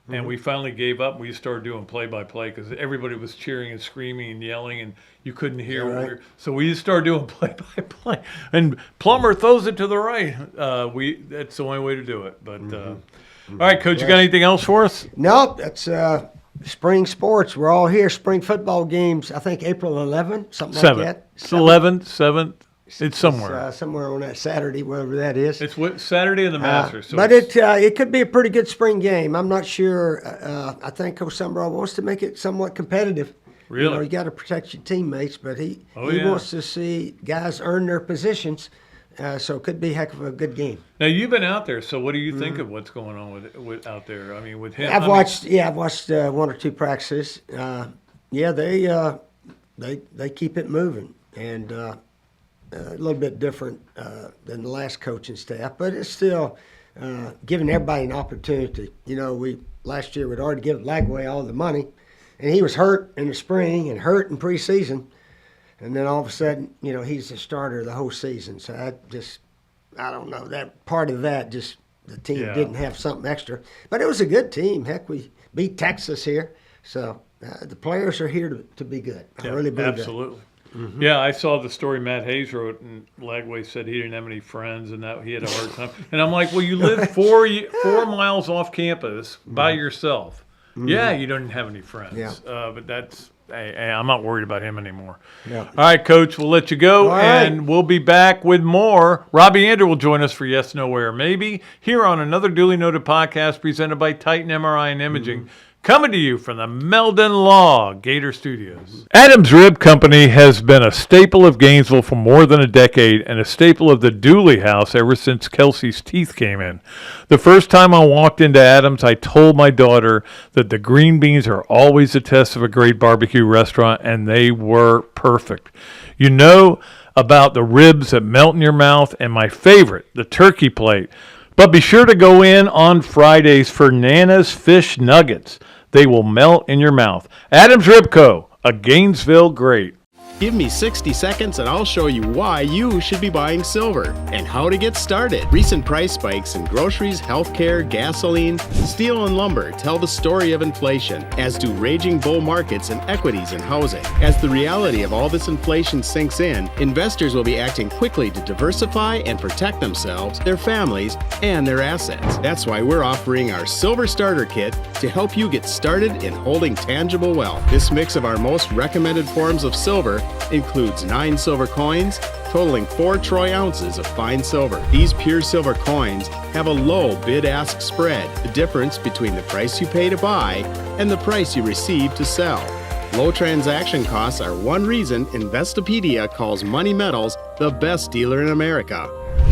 and we finally gave up. We started doing play-by-play because everybody was cheering and screaming and yelling, and you couldn't hear. Right. So we just started doing play-by-play. And Plummer throws it to the right. That's the only way to do it. But all right, Coach, you got anything else for us? Nope, that's spring sports. We're all here. Spring football games. I think April 11th, something like that. It's 11th, 7th. It's somewhere. It's, somewhere on that Saturday, wherever that is. It's Saturday in the Masters. But it could be a pretty good spring game. I'm not sure. I think Coach Sunbrough wants to make it somewhat competitive. Really? You got to protect your teammates, but he wants to see guys earn their positions. So it could be a heck of a good game. Now you've been out there, so what do you think of what's going on with out there? I mean, with him. I've watched 1 or 2 practices. They keep it moving, and a little bit different than the last coaching staff, but it's still giving everybody an opportunity. Last year we'd already given Lagway all the money, and he was hurt in the spring and hurt in preseason. And then all of a sudden, he's the starter the whole season. So I don't know. That part of that, just the team didn't have something extra. But it was a good team. Heck, we beat Texas here. So the players are here to be good. I really believe absolutely. Mm-hmm. Yeah, I saw the story Matt Hayes wrote, and Lagway said he didn't have any friends and that he had a hard time. And I'm like, well, you live 4 miles off campus by yourself. Mm-hmm. Yeah, you don't have any friends. Yeah. But that's... Hey, I'm not worried about him anymore. Yeah. All right, Coach, we'll let you go, and we'll be back with more. Robbie Andrew will join us for Yes, No, Where, Maybe, here on another duly noted podcast presented by Titan MRI and Imaging, coming to you from the Meldon Law Gator Studios. Adams Rib Company has been a staple of Gainesville for more than a decade and a staple of the Dooley house ever since Kelsey's teeth came in. The first time I walked into Adams, I told my daughter that the green beans are always a test of a great barbecue restaurant, and they were perfect. You know about the ribs that melt in your mouth, and my favorite, the turkey plate. But be sure to go in on Fridays for Nana's Fish Nuggets. They will melt in your mouth. Adams Rib Co., a Gainesville great. Give me 60 seconds and I'll show you why you should be buying silver and how to get started. Recent price spikes in groceries, healthcare, gasoline, steel, and lumber tell the story of inflation, as do raging bull markets in equities and housing. As the reality of all this inflation sinks in, investors will be acting quickly to diversify and protect themselves, their families, and their assets. That's why we're offering our Silver Starter Kit to help you get started in holding tangible wealth. This mix of our most recommended forms of silver Includes 9 silver coins, totaling 4 troy ounces of fine silver. These pure silver coins have a low bid-ask spread, the difference between the price you pay to buy and the price you receive to sell. Low transaction costs are one reason Investopedia calls Moneymetals the best dealer in America.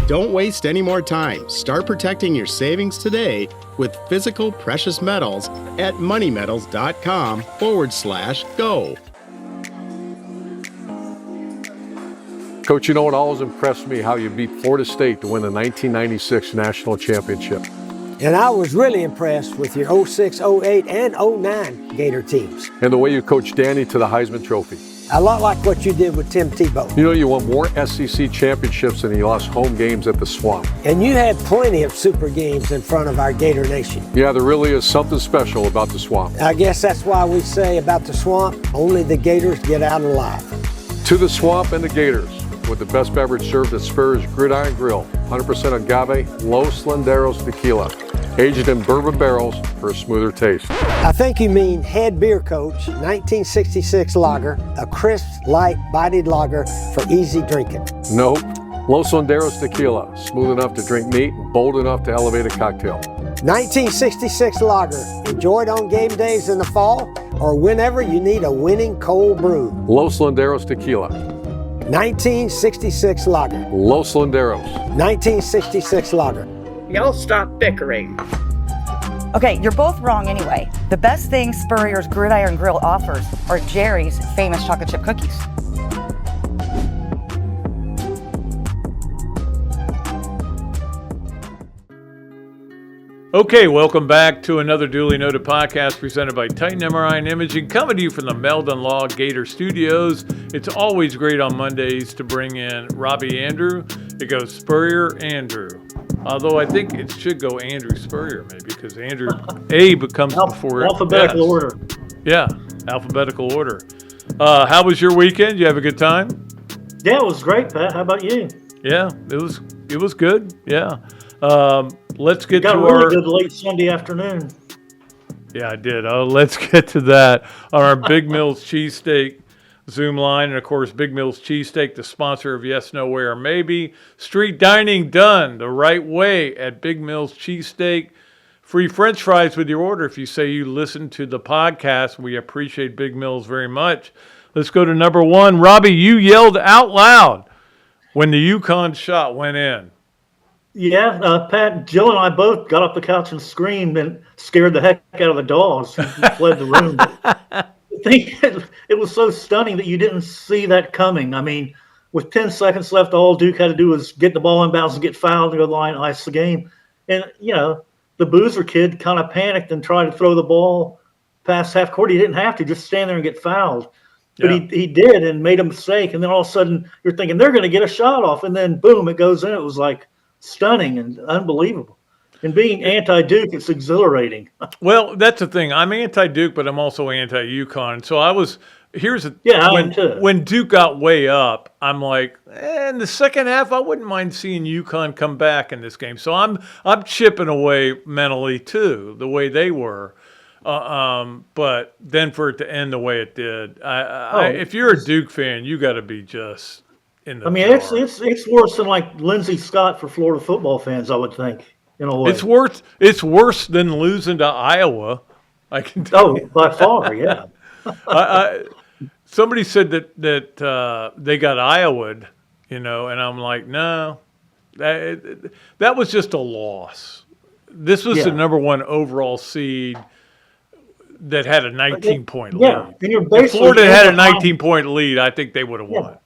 Don't waste any more time. Start protecting your savings today with physical precious metals at moneymetals.com/go. Coach, you know what always impressed me? How you beat Florida State to win the 1996 National Championship. And I was really impressed with your 06, 08, and 09 Gator teams. And the way you coached Danny to the Heisman Trophy. A lot like what you did with Tim Tebow. You know, you won more SEC championships than you lost home games at the Swamp. And you had plenty of super games in front of our Gator Nation. Yeah, there really is something special about the Swamp. I guess that's why we say about the Swamp, only the Gators get out alive. To the Swamp and the Gators, with the best beverage served at Spurrier's Gridiron Grill, 100% agave, Los Landeros tequila, aged in bourbon barrels for a smoother taste. I think you mean Head Beer Coach 1966 lager, a crisp, light, bodied lager for easy drinking. Nope. Los Landeros tequila, smooth enough to drink neat and bold enough to elevate a cocktail. 1966 lager, enjoyed on game days in the fall or whenever you need a winning cold brew. Los Landeros tequila. 1966 lager. Los Landeros. 1966 lager. Y'all stop bickering. Okay, you're both wrong anyway. The best thing Spurrier's Gridiron Grill offers are Jerry's famous chocolate chip cookies. Okay, welcome back to another duly noted podcast presented by Titan MRI and Imaging, coming to you from the Meldon Law Gator Studios. It's always great on Mondays to bring in Robbie Andrew. It goes Spurrier Andrew. Although I think it should go Andrew Spurrier maybe, because Andrew A becomes before alphabetical order. Yeah, alphabetical order. How was your weekend? You have a good time? Yeah, it was great, Pat. How about you? Yeah, it was good. Yeah. Let's get Got to really our good late Sunday afternoon. Yeah, I did. Let's get to that on our Big Mills Cheesesteak Zoom line. And, of course, Big Mills Cheesesteak, the sponsor of Yes, No, Where, or Maybe. Street dining done the right way at Big Mills Cheesesteak. Free French fries with your order if you say you listen to the podcast. We appreciate Big Mills very much. Let's go to number one. Robbie, you yelled out loud when the UConn shot went in. Yeah, Pat, Jill and I both got off the couch and screamed and scared the heck out of the dogs who fled the room. I think it was so stunning that you didn't see that coming. I mean, with 10 seconds left, all Duke had to do was get the ball in bounds and get fouled and go to the line and ice the game. And, you know, the Boozer kid kind of panicked and tried to throw the ball past half court. He didn't have to, just stand there and get fouled. But he did and made a mistake. And then all of a sudden you're thinking they're going to get a shot off. And then, boom, it goes in. It was like stunning and unbelievable. And being anti-Duke, it's exhilarating. Well, that's the thing. I'm anti-Duke, but I'm also anti-UConn. So I was when Duke got way up, I'm like, in the second half, I wouldn't mind seeing UConn come back in this game. So I'm chipping away mentally too, the way they were. But then for it to end the way it did, if you're a Duke fan, you got to be just in the. I mean, it's worse than like Lindsey Scott for Florida football fans, I would think. In a way. It's worse than losing to Iowa. I can tell you. By far, yeah. Somebody said that they got Iowa'd, and I'm like, no, that was just a loss. This was the number one overall seed that had a 19-point lead. Yeah, and if Florida had a 19-point lead, I think they would have won.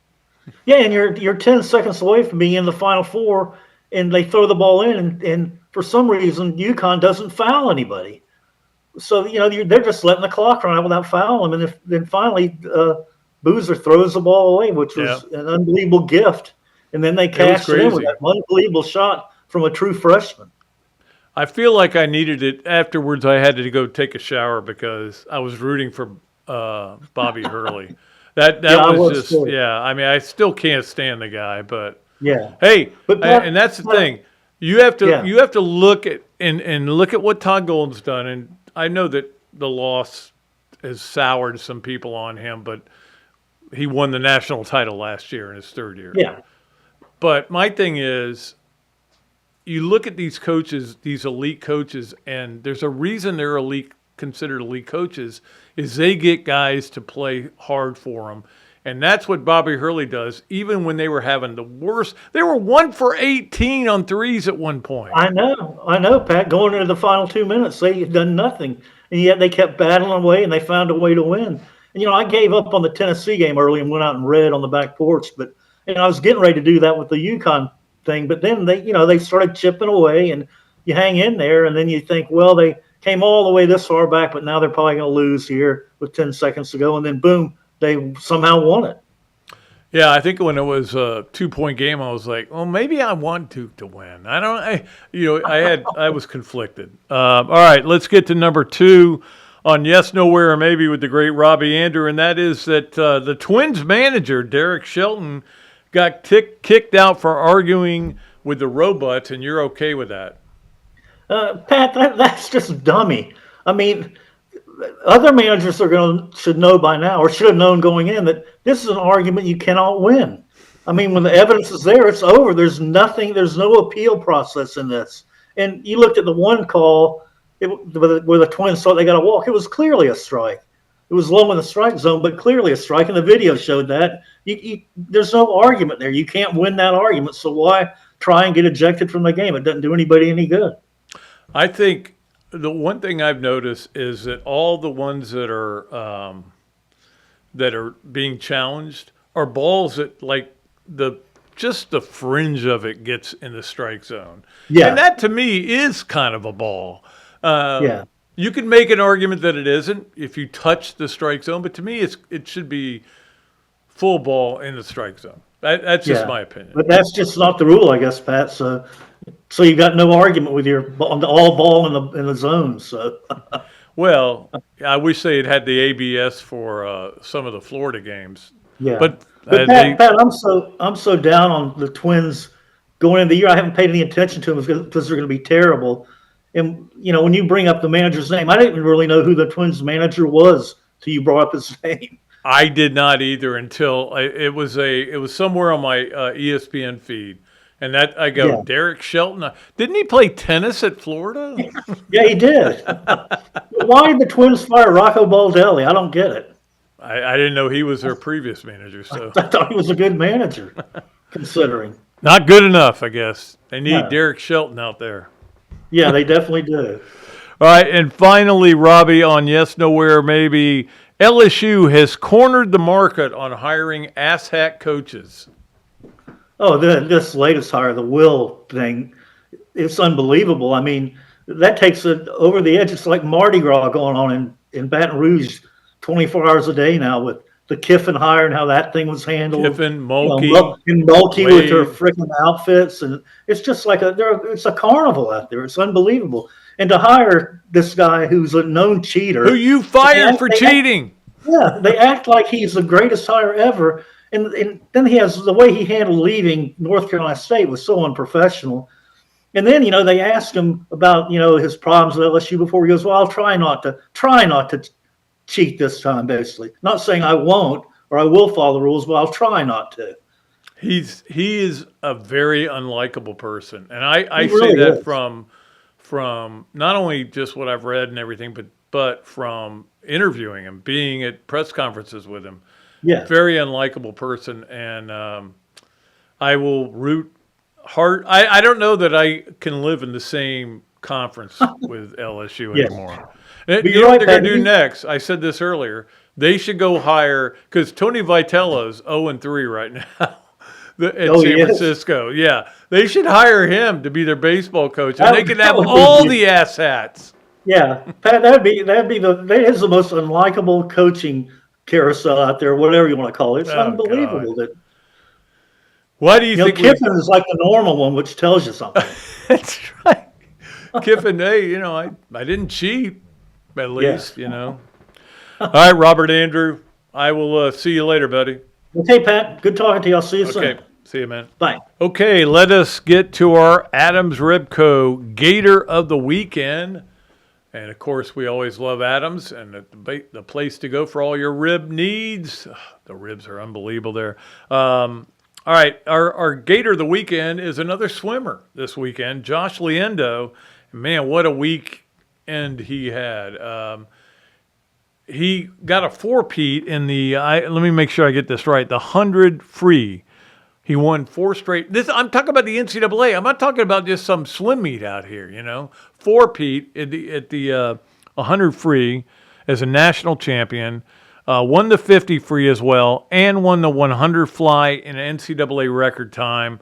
Yeah, and you're 10 seconds away from being in the Final Four, and they throw the ball in, and for some reason, UConn doesn't foul anybody. So, they're just letting the clock run out without fouling them. And then finally, Boozer throws the ball away, which was an unbelievable gift. And then they cashed it in with that unbelievable shot from a true freshman. I feel like I needed it. Afterwards, I had to go take a shower because I was rooting for Bobby Hurley. That was just, I mean, I still can't stand the guy, but hey, and that's the thing. You have to look at and look at what Todd Golden's done. And I know that the loss has soured some people on him, but he won the national title last year in his third year. Yeah. But my thing is, you look at these coaches, these elite coaches, and there's a reason they're considered elite coaches, is they get guys to play hard for them. And that's what Bobby Hurley does, even when they were having the worst. They were 1 for 18 on threes at one point. I know, Pat. Going into the final 2 minutes, they had done nothing. And yet they kept battling away, and they found a way to win. And, I gave up on the Tennessee game early and went out and read on the back porch. But, I was getting ready to do that with the UConn thing. But then they started chipping away, and you hang in there, and then you think, well, they came all the way this far back, but now they're probably going to lose here with 10 seconds to go. And then, boom, they somehow won it. Yeah, I think when it was a 2-point game, I was like, well, maybe I want Duke to win. I was conflicted. All right, let's get to number 2 on Yes, Nowhere, or Maybe with the great Robbie Andrew, and that is that the Twins manager, Derek Shelton, got kicked out for arguing with the Robots, and you're okay with that? Pat, that's just dummy. I mean, other managers should know by now, or should have known going in, that this is an argument you cannot win. I mean, when the evidence is there, it's over. There's no appeal process in this. And you looked at the one call where the Twins thought they got a walk. It was clearly a strike. It was low in the strike zone, but clearly a strike, and the video showed that. There's no argument there. You can't win that argument, so why try and get ejected from the game? It doesn't do anybody any good. I think the one thing I've noticed is that all the ones that are being challenged are balls that, like, just the fringe of it gets in the strike zone. Yeah. And that, to me, is kind of a ball. Yeah. You can make an argument that it isn't if you touch the strike zone, but to me, it should be full ball in the strike zone. That's just my opinion. But that's just not the rule, I guess, Pat. So you got no argument with your all ball in the zone. So. Well, I wish they had the ABS for some of the Florida games. Yeah. But Pat, I'm so down on the Twins going into the year. I haven't paid any attention to them because they're going to be terrible. And, when you bring up the manager's name, I didn't really know who the Twins manager was till you brought up his name. I did not either until it was somewhere on my ESPN feed. And that I go, Derek Shelton. Didn't he play tennis at Florida? Yeah, he did. Why did the Twins fire Rocco Baldelli? I don't get it. I didn't know he was their previous manager. So I thought he was a good manager, considering. Not good enough, I guess. They need Derek Shelton out there. Yeah, they definitely do. All right, and finally, Robbie, on Yes, Nowhere, Maybe, LSU has cornered the market on hiring asshat coaches. Oh, this latest hire, the Will thing, it's unbelievable. I mean, that takes it over the edge. It's like Mardi Gras going on in Baton Rouge 24 hours a day now with the Kiffin hire and how that thing was handled. Kiffin, Mulkey. And Mulkey with her freaking outfits. And it's just like it's a carnival out there. It's unbelievable. And to hire this guy who's a known cheater. Who you fired for cheating. They act like he's the greatest hire ever. And then he has the way he handled leaving North Carolina State was so unprofessional. And then, they asked him about, his problems with LSU before. He goes, well, I'll try not to cheat this time, basically. Not saying I won't or I will follow the rules, but I'll try not to. He is a very unlikable person. And I really say that is. from not only just what I've read and everything, but from interviewing him, being at press conferences with him. Yeah. Very unlikable person, and I will root hard. I don't know that I can live in the same conference with LSU anymore. You know what they're going to do next? I said this earlier. They should go hire, because Tony Vitello's 0-3 right now at San Francisco. Yeah, they should hire him to be their baseball coach, and they could have all the asshats. Yeah, Pat, that is the most unlikable coaching carousel out there, whatever you want to call it. It's unbelievable. God. Why do you think Kiffin is like the normal one, which tells you something. That's right. Kiffin, hey, I didn't cheat, at least, All right, Robert Andrew, I will see you later, buddy. Okay, Pat, good talking to you. I'll see you soon. Okay, see you, man. Bye. Okay, let us get to our Adams Ribco Gator of the Weekend. And, of course, we always love Adams, and the place to go for all your rib needs. The ribs are unbelievable there. All right, our Gator of the weekend is another swimmer this weekend, Josh Leonardo. Man, what a weekend he had. He got a four-peat in the, let me make sure I get this right, the 100 free. He won 4 straight. I'm talking about the NCAA. I'm not talking about just some swim meet out here, you know. 4-peat at the 100 free as a national champion. Won the 50 free as well, and won the 100 fly in an NCAA record time.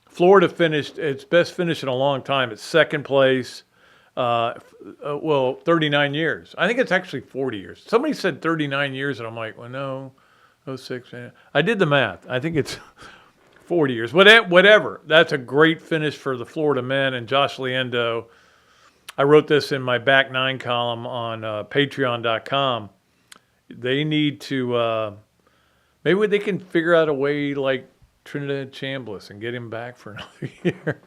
Florida finished its best finish in a long time. It's second place. 39 years. I think it's actually 40 years. Somebody said 39 years, and I'm like, well, no, 06. I did the math. I think it's 40 years. Whatever. That's a great finish for the Florida men. And Josh Leonardo, I wrote this in my back nine column on patreon.com. They need to, maybe they can figure out a way like Trinidad Chambliss and get him back for another year.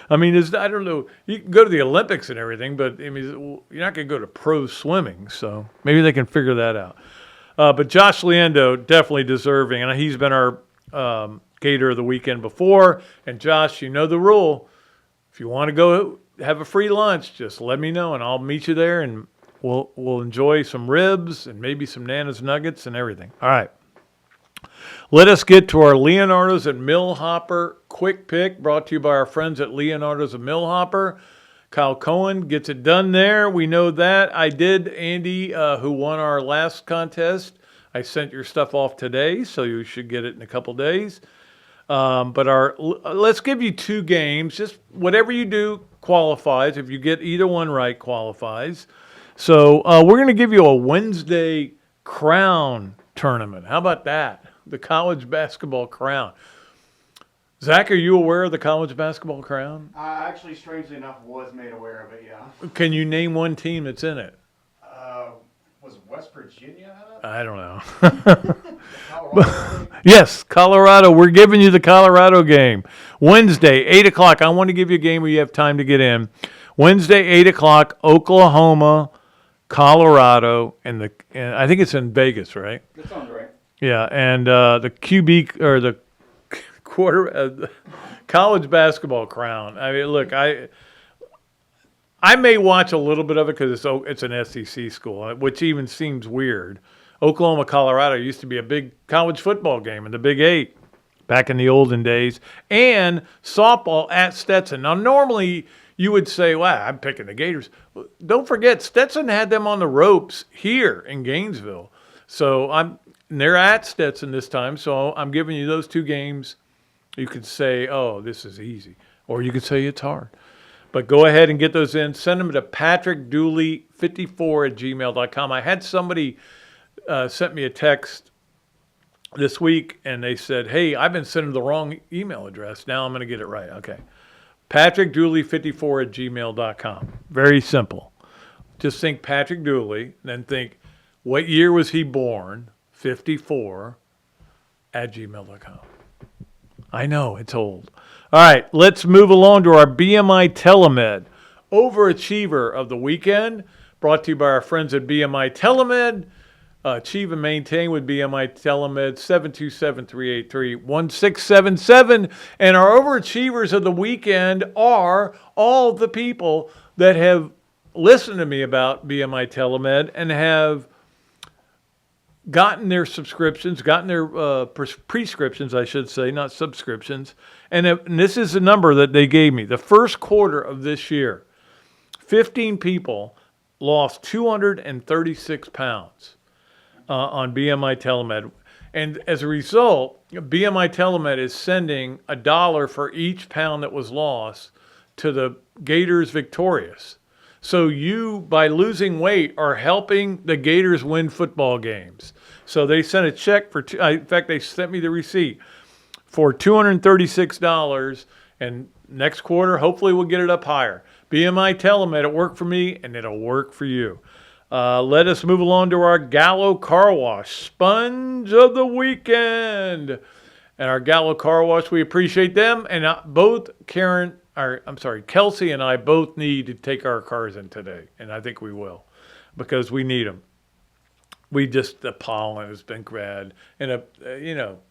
I mean, I don't know. You can go to the Olympics and everything, but I mean, you're not going to go to pro swimming, so maybe they can figure that out. But Josh Leonardo, definitely deserving, and he's been our Gator of the weekend before. And Josh, you know the rule. If you want to go have a free lunch, just let me know, and I'll meet you there, and we'll enjoy some ribs and maybe some Nana's nuggets and everything. All right. Let us get to our Leonardo's at Millhopper quick pick, brought to you by our friends at Leonardo's at Millhopper. Kyle Cohen gets it done there. We know that. I did, Andy, who won our last contest. I sent your stuff off today, so you should get it in a couple days. But let's give you 2 games. Just whatever you do qualifies. If you get either one right, qualifies. So we're going to give you a Wednesday crown tournament. How about that? The college basketball crown. Zach, are you aware of the college basketball crown? Actually, strangely enough, was made aware of it, yeah. Can you name one team that's in it? Was West Virginia? I don't know. Colorado? Yes, Colorado. We're giving you the Colorado game. Wednesday, 8 o'clock. I want to give you a game where you have time to get in. Wednesday, 8 o'clock, Oklahoma, Colorado, and I think it's in Vegas, right? That sounds right. Yeah, and the QB or the quarter college basketball crown. I mean, look, I may watch a little bit of it because it's an SEC school, which even seems weird. Oklahoma, Colorado used to be a big college football game in the Big 8 back in the olden days, and softball at Stetson. Now, normally you would say, wow, I'm picking the Gators. Don't forget, Stetson had them on the ropes here in Gainesville. So they're at Stetson this time, so I'm giving you those 2 games. You could say, oh, this is easy, or you could say it's hard. But go ahead and get those in. Send them to patrickdooley54@gmail.com. I had somebody sent me a text this week, and they said, hey, I've been sending the wrong email address. Now I'm going to get it right. Okay. patrickdooley54@gmail.com. Very simple. Just think Patrick Dooley, then think, what year was he born? 54@gmail.com. I know, it's old. All right, let's move along to our BMI TeleMed Overachiever of the weekend, brought to you by our friends at BMI TeleMed. Achieve and maintain with BMI TeleMed, 727-383-1677. And our overachievers of the weekend are all the people that have listened to me about BMI TeleMed and have gotten their subscriptions, gotten their prescriptions, I should say, not subscriptions. And this is the number that they gave me. The first quarter of this year, 15 people lost 236 pounds on BMI TeleMed. And as a result, BMI TeleMed is sending $1 for each pound that was lost to the Gators victorious. So you, by losing weight, are helping the Gators win football games. So they sent a check for, in fact, they sent me the receipt for $236. And next quarter, hopefully we'll get it up higher. BMI TeleMed, it worked for me, and it'll work for you. Let us move along to our Gallo Car Wash Sponge of the Weekend. And our Gallo Car Wash, we appreciate them. And both Kelsey and I both need to take our cars in today, and I think we will, because we need them. The pollen has been bad, and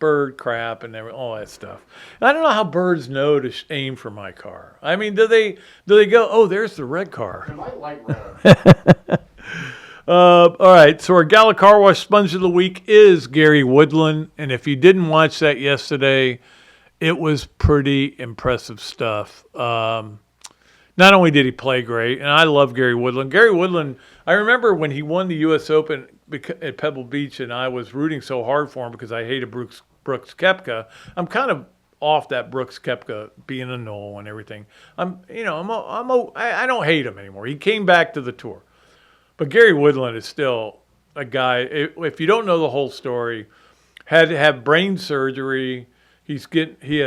bird crap and all that stuff. I don't know how birds know to aim for my car. I mean, do they go, oh, there's the red car? Am I light red? All right, so our Gala Car Wash Sponge of the Week is Gary Woodland, and if you didn't watch that yesterday, it was pretty impressive stuff. Not only did he play great, and I love Gary Woodland. Gary Woodland, I remember when he won the U.S. Open at Pebble Beach, and I was rooting so hard for him because I hated Brooks Koepka. I'm kind of off that Brooks Koepka being a null and everything. I don't hate him anymore. He came back to the tour. But Gary Woodland is still a guy, if you don't know the whole story, had to have brain surgery. He has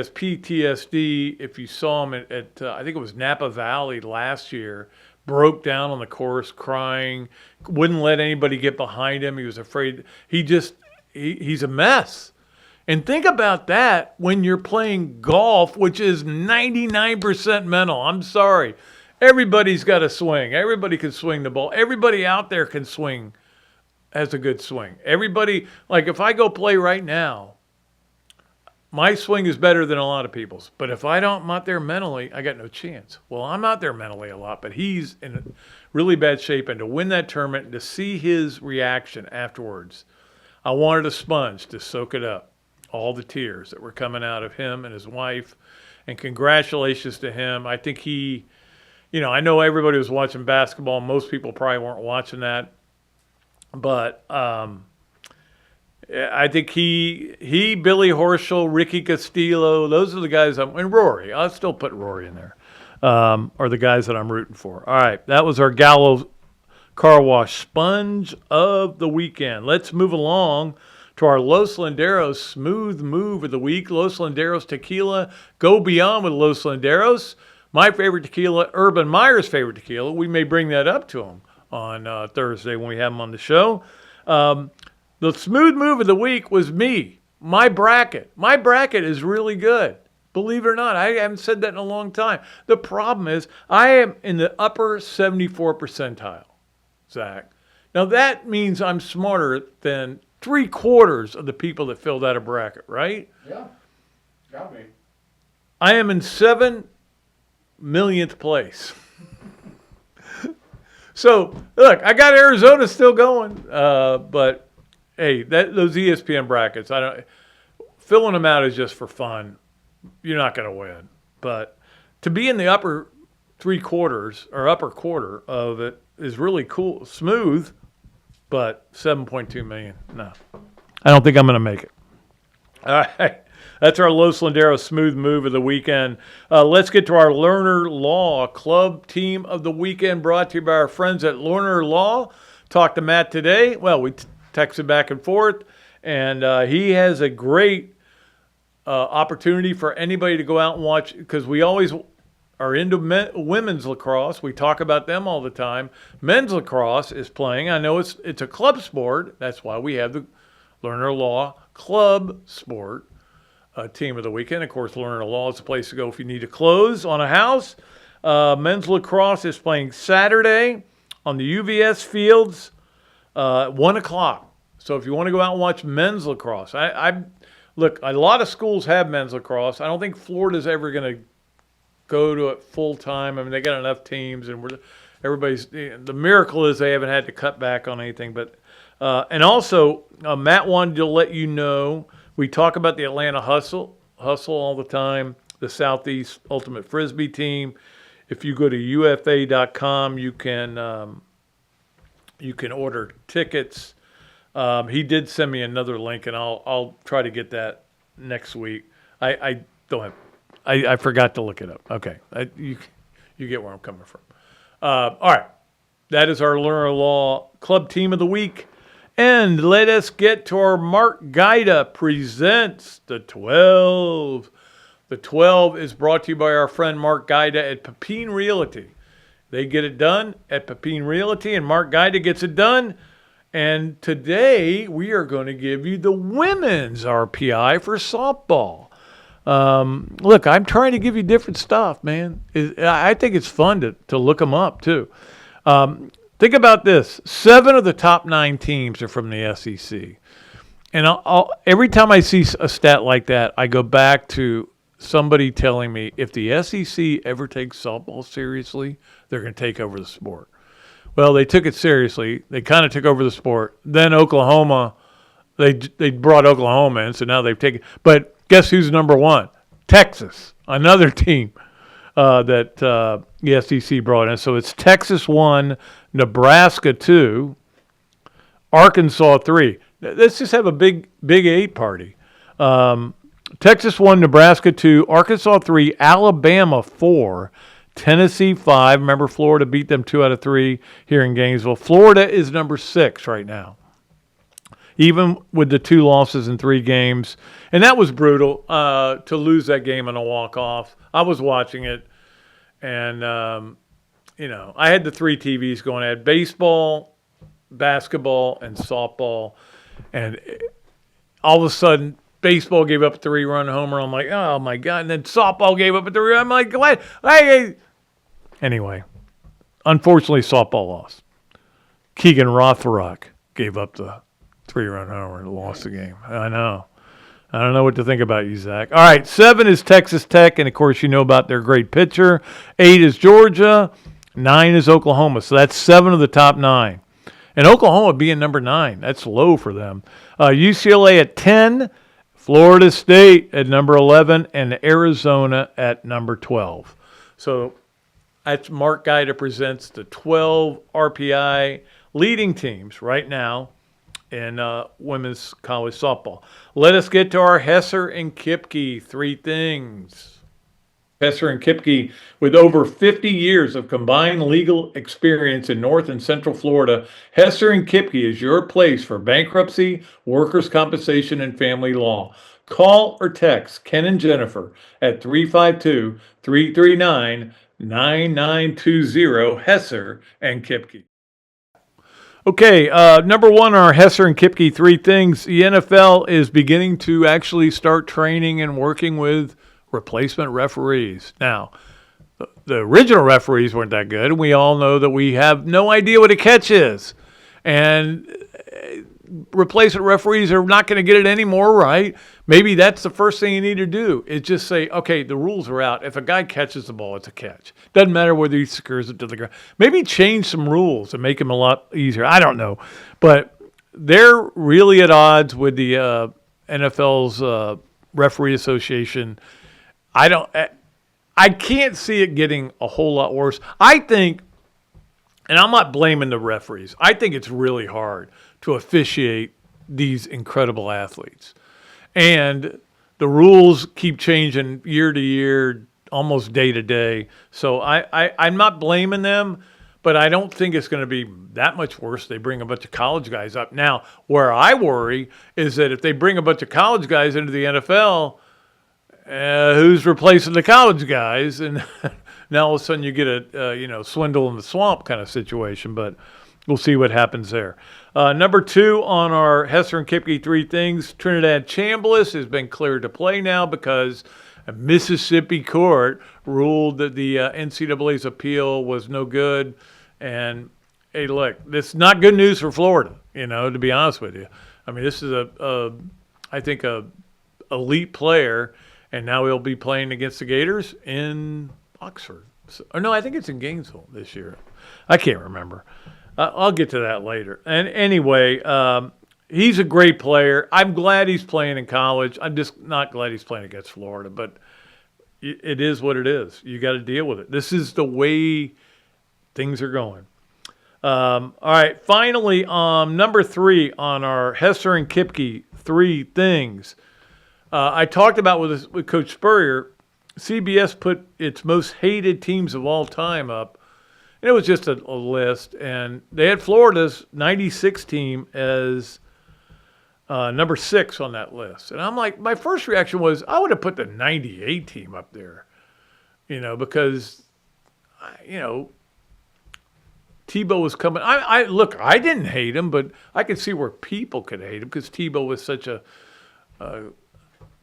PTSD. If you saw him at I think it was Napa Valley last year, broke down on the course crying, wouldn't let anybody get behind him. He was afraid. He's a mess. And think about that when you're playing golf, which is 99% mental. I'm sorry. Everybody's got a swing. Everybody can swing the ball. Everybody out there can swing, has a good swing. Everybody, like if I go play right now, my swing is better than a lot of people's. But if I'm out there mentally, I got no chance. Well, I'm out there mentally a lot, but he's in really bad shape. And to win that tournament and to see his reaction afterwards, I wanted a sponge to soak it up. All the tears that were coming out of him and his wife. And congratulations to him. I think I know everybody was watching basketball. Most people probably weren't watching that. But I think he, Billy Horschel, Ricky Castillo, those are the guys and Rory. I'll still put Rory in there, are the guys that I'm rooting for. All right, that was our Gallo Car Wash Sponge of the weekend. Let's move along to our Los Landeros Smooth Move of the Week. Los Landeros Tequila. Go beyond with Los Landeros. My favorite tequila, Urban Meyer's favorite tequila. We may bring that up to him on Thursday when we have him on the show. The smooth move of the week was me. My bracket. My bracket is really good. Believe it or not, I haven't said that in a long time. The problem is I am in the upper 74 percentile, Zach. Now that means I'm smarter than 3/4 of the people that filled out a bracket, right? Yeah, got me. I am in 7 millionth place. So look, I got Arizona still going, but hey, those ESPN brackets, filling them out is just for fun. You're not going to win, but to be in the upper 3/4 or upper quarter of it is really cool, smooth. But 7.2 million, no, I don't think I'm going to make it. All right. That's our Los Landeros Smooth Move of the weekend. Let's get to our Learner Law Club Team of the Weekend, brought to you by our friends at Learner Law. Talked to Matt today. Well, we texted back and forth, and he has a great opportunity for anybody to go out and watch, because we always are into women's lacrosse. We talk about them all the time. Men's lacrosse is playing. I know it's a club sport. That's why we have the Learner Law Club Sport Team of the Weekend. Of course, Learner Law is the place to go if you need to close on a house. Men's lacrosse is playing Saturday on the UVS fields at 1 o'clock. So if you want to go out and watch men's lacrosse, look, a lot of schools have men's lacrosse. I don't think Florida's ever going to go to it full time. I mean, they got enough teams, and the miracle is they haven't had to cut back on anything. But and also, Matt wanted to let you know, we talk about the Atlanta Hustle all the time, the Southeast Ultimate Frisbee team. If you go to UFA.com, you can order tickets. He did send me another link, and I'll try to get that next week. I don't have. I forgot to look it up. Okay, you get where I'm coming from. All right, that is our Learner Law Club Team of the Week. And let us get to our Mark Gaida presents the 12. The 12 is brought to you by our friend Mark Gaida at Pepin Realty. They get it done at Pepin Realty, and Mark Gaida gets it done. And today we are going to give you the women's RPI for softball. Look, I'm trying to give you different stuff, man. I think it's fun to look them up, too. Think about this. 7 of the top 9 teams are from the SEC. And every time I see a stat like that, I go back to somebody telling me if the SEC ever takes softball seriously, they're going to take over the sport. Well, they took it seriously. They kind of took over the sport. Then Oklahoma, they brought Oklahoma in, so now they've taken. But guess who's number 1? Texas, another team that the SEC brought in. So it's Texas 1, Nebraska 2, Arkansas 3. Let's just have a big 8 party. Texas 1, Nebraska 2, Arkansas 3, Alabama 4, Tennessee 5. Remember, Florida beat them 2 out of 3 here in Gainesville. Florida is number 6 right now, even with the 2 losses in 3 games. And that was brutal to lose that game on a walk-off. I was watching it, and, I had the 3 TVs going. I had baseball, basketball, and softball. And all of a sudden, baseball gave up a 3-run homer. I'm like, oh, my God. And then softball gave up a 3-run. I'm like, what? Hey. Anyway, unfortunately, softball lost. Keegan Rothrock gave up the 3-run homer and lost the game. I know. I don't know what to think about you, Zach. All right, 7 is Texas Tech, and, of course, you know about their great pitcher. 8 is Georgia. 9 is Oklahoma. So that's 7 of the top 9. And Oklahoma being number 9, that's low for them. UCLA at 10, Florida State at number 11, and Arizona at number 12. So that's Mark Gator presents the 12 RPI leading teams right now in women's college softball. Let us get to our Hesser and Kipke 3 things. Hesser and Kipke, with over 50 years of combined legal experience in North and Central Florida, Hesser and Kipke is your place for bankruptcy, workers' compensation, and family law. Call or text Ken and Jennifer at 352-339-9920, Hesser and Kipke. Okay, number 1, our Hesser and Kipke 3 things. The NFL is beginning to actually start training and working with replacement referees. Now, the original referees weren't that good, and we all know that we have no idea what a catch is. And replacement referees are not going to get it anymore right. Maybe that's the first thing you need to do is just say, okay, the rules are out. If a guy catches the ball, it's a catch. Doesn't matter whether he secures it to the ground. Maybe change some rules and make them a lot easier. I don't know. But they're really at odds with the NFL's referee association. I can't see it getting a whole lot worse. I think, and I'm not blaming the referees, I think it's really hard to officiate these incredible athletes. And the rules keep changing year to year, almost day to day. So I'm not blaming them, but I don't think it's going to be that much worse. They bring a bunch of college guys up. Now, where I worry is that if they bring a bunch of college guys into the NFL, who's replacing the college guys? And now all of a sudden you get a swindle in the swamp kind of situation, but we'll see what happens there. Number 2 on our Hesser and Kipke 3 things, Trinidad Chambliss has been cleared to play now because a Mississippi court ruled that the NCAA's appeal was no good. And, hey, look, this is not good news for Florida, to be honest with you. I mean, this is I think a elite player, and now he'll be playing against the Gators in Oxford. No, I think it's in Gainesville this year. I can't remember. I'll get to that later. And anyway, he's a great player. I'm glad he's playing in college. I'm just not glad he's playing against Florida. But it is what it is. You got to deal with it. This is the way things are going. All right. Finally, number 3 on our Hesser and Kipke 3 things. I talked about with Coach Spurrier, CBS put its most hated teams of all time up. And it was just a list. And they had Florida's 96 team as number 6 on that list. And I'm like, my first reaction was, I would have put the 98 team up there, because, Tebow was coming. Look, I didn't hate him, but I could see where people could hate him because Tebow was such a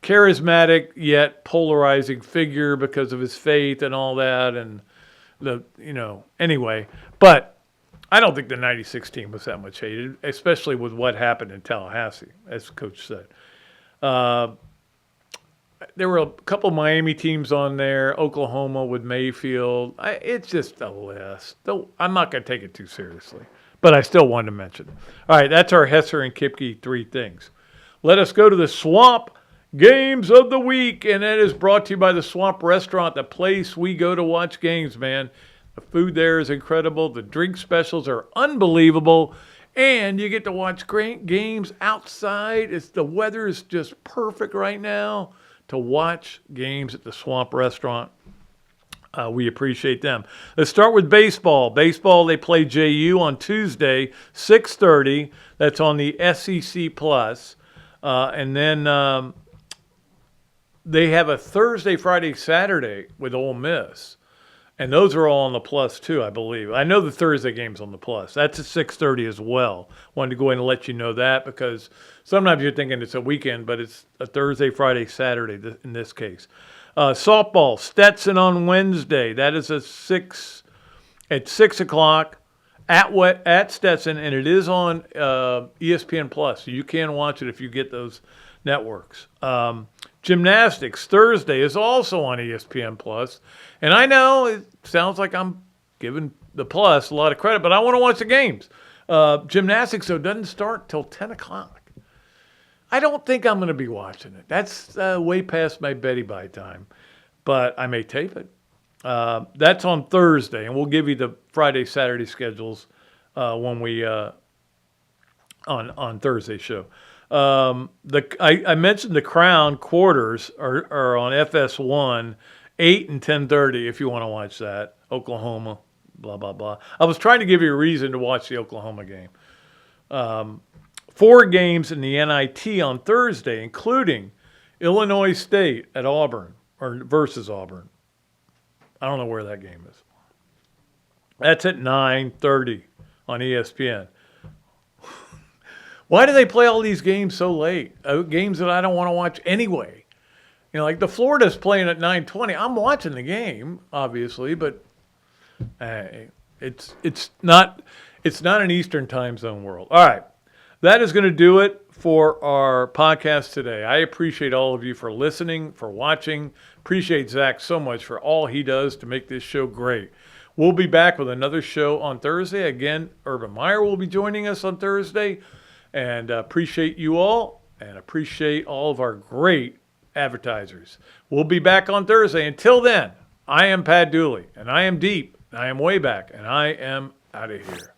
charismatic yet polarizing figure because of his faith and all that, and anyway. But I don't think the '96 team was that much hated, especially with what happened in Tallahassee, as the coach said. There were a couple Miami teams on there, Oklahoma with Mayfield. It's just a list. I'm not going to take it too seriously, but I still wanted to mention it. All right, that's our Hesser and Kipke 3 things. Let us go to the Swamp Games of the Week, and that is brought to you by the Swamp Restaurant, the place we go to watch games, man. The food there is incredible. The drink specials are unbelievable, and you get to watch great games outside. The weather is just perfect right now to watch games at the Swamp Restaurant. We appreciate them. Let's start with baseball. Baseball, they play JU on Tuesday, 6:30. That's on the SEC Plus. And then they have a Thursday, Friday, Saturday with Ole Miss. And those are all on the Plus, too, I believe. I know the Thursday game's on the Plus. That's at 6:30 as well. Wanted to go ahead and let you know that because sometimes you're thinking it's a weekend, but it's a Thursday, Friday, Saturday in this case. Softball, Stetson on Wednesday. That is at 6 o'clock at Stetson, and it is on ESPN Plus. So you can watch it if you get those networks. Gymnastics, Thursday, is also on ESPN Plus. And I know it sounds like I'm giving the Plus a lot of credit, but I want to watch the games. Gymnastics, though, doesn't start till 10 o'clock. I don't think I'm going to be watching it. That's way past my Betty Bye time, but I may tape it. That's on Thursday, and we'll give you the Friday, Saturday schedules when we on Thursday's show. I mentioned the Crown quarters are on FS1, 8 and 10:30 if you want to watch that. Oklahoma, blah, blah, blah. I was trying to give you a reason to watch the Oklahoma game. 4 games in the NIT on Thursday, including Illinois State at Auburn, or versus Auburn. I don't know where that game is. That's at 9:30 on ESPN. Why do they play all these games so late? Games that I don't want to watch anyway. Like the Florida's playing at 9:20. I'm watching the game, obviously, but it's not an Eastern time zone world. All right. That is going to do it for our podcast today. I appreciate all of you for listening, for watching. Appreciate Zach so much for all he does to make this show great. We'll be back with another show on Thursday. Again, Urban Meyer will be joining us on Thursday. And appreciate you all and appreciate all of our great advertisers. We'll be back on Thursday. Until then, I am Pat Dooley, and I am deep, I am way back, and I am out of here.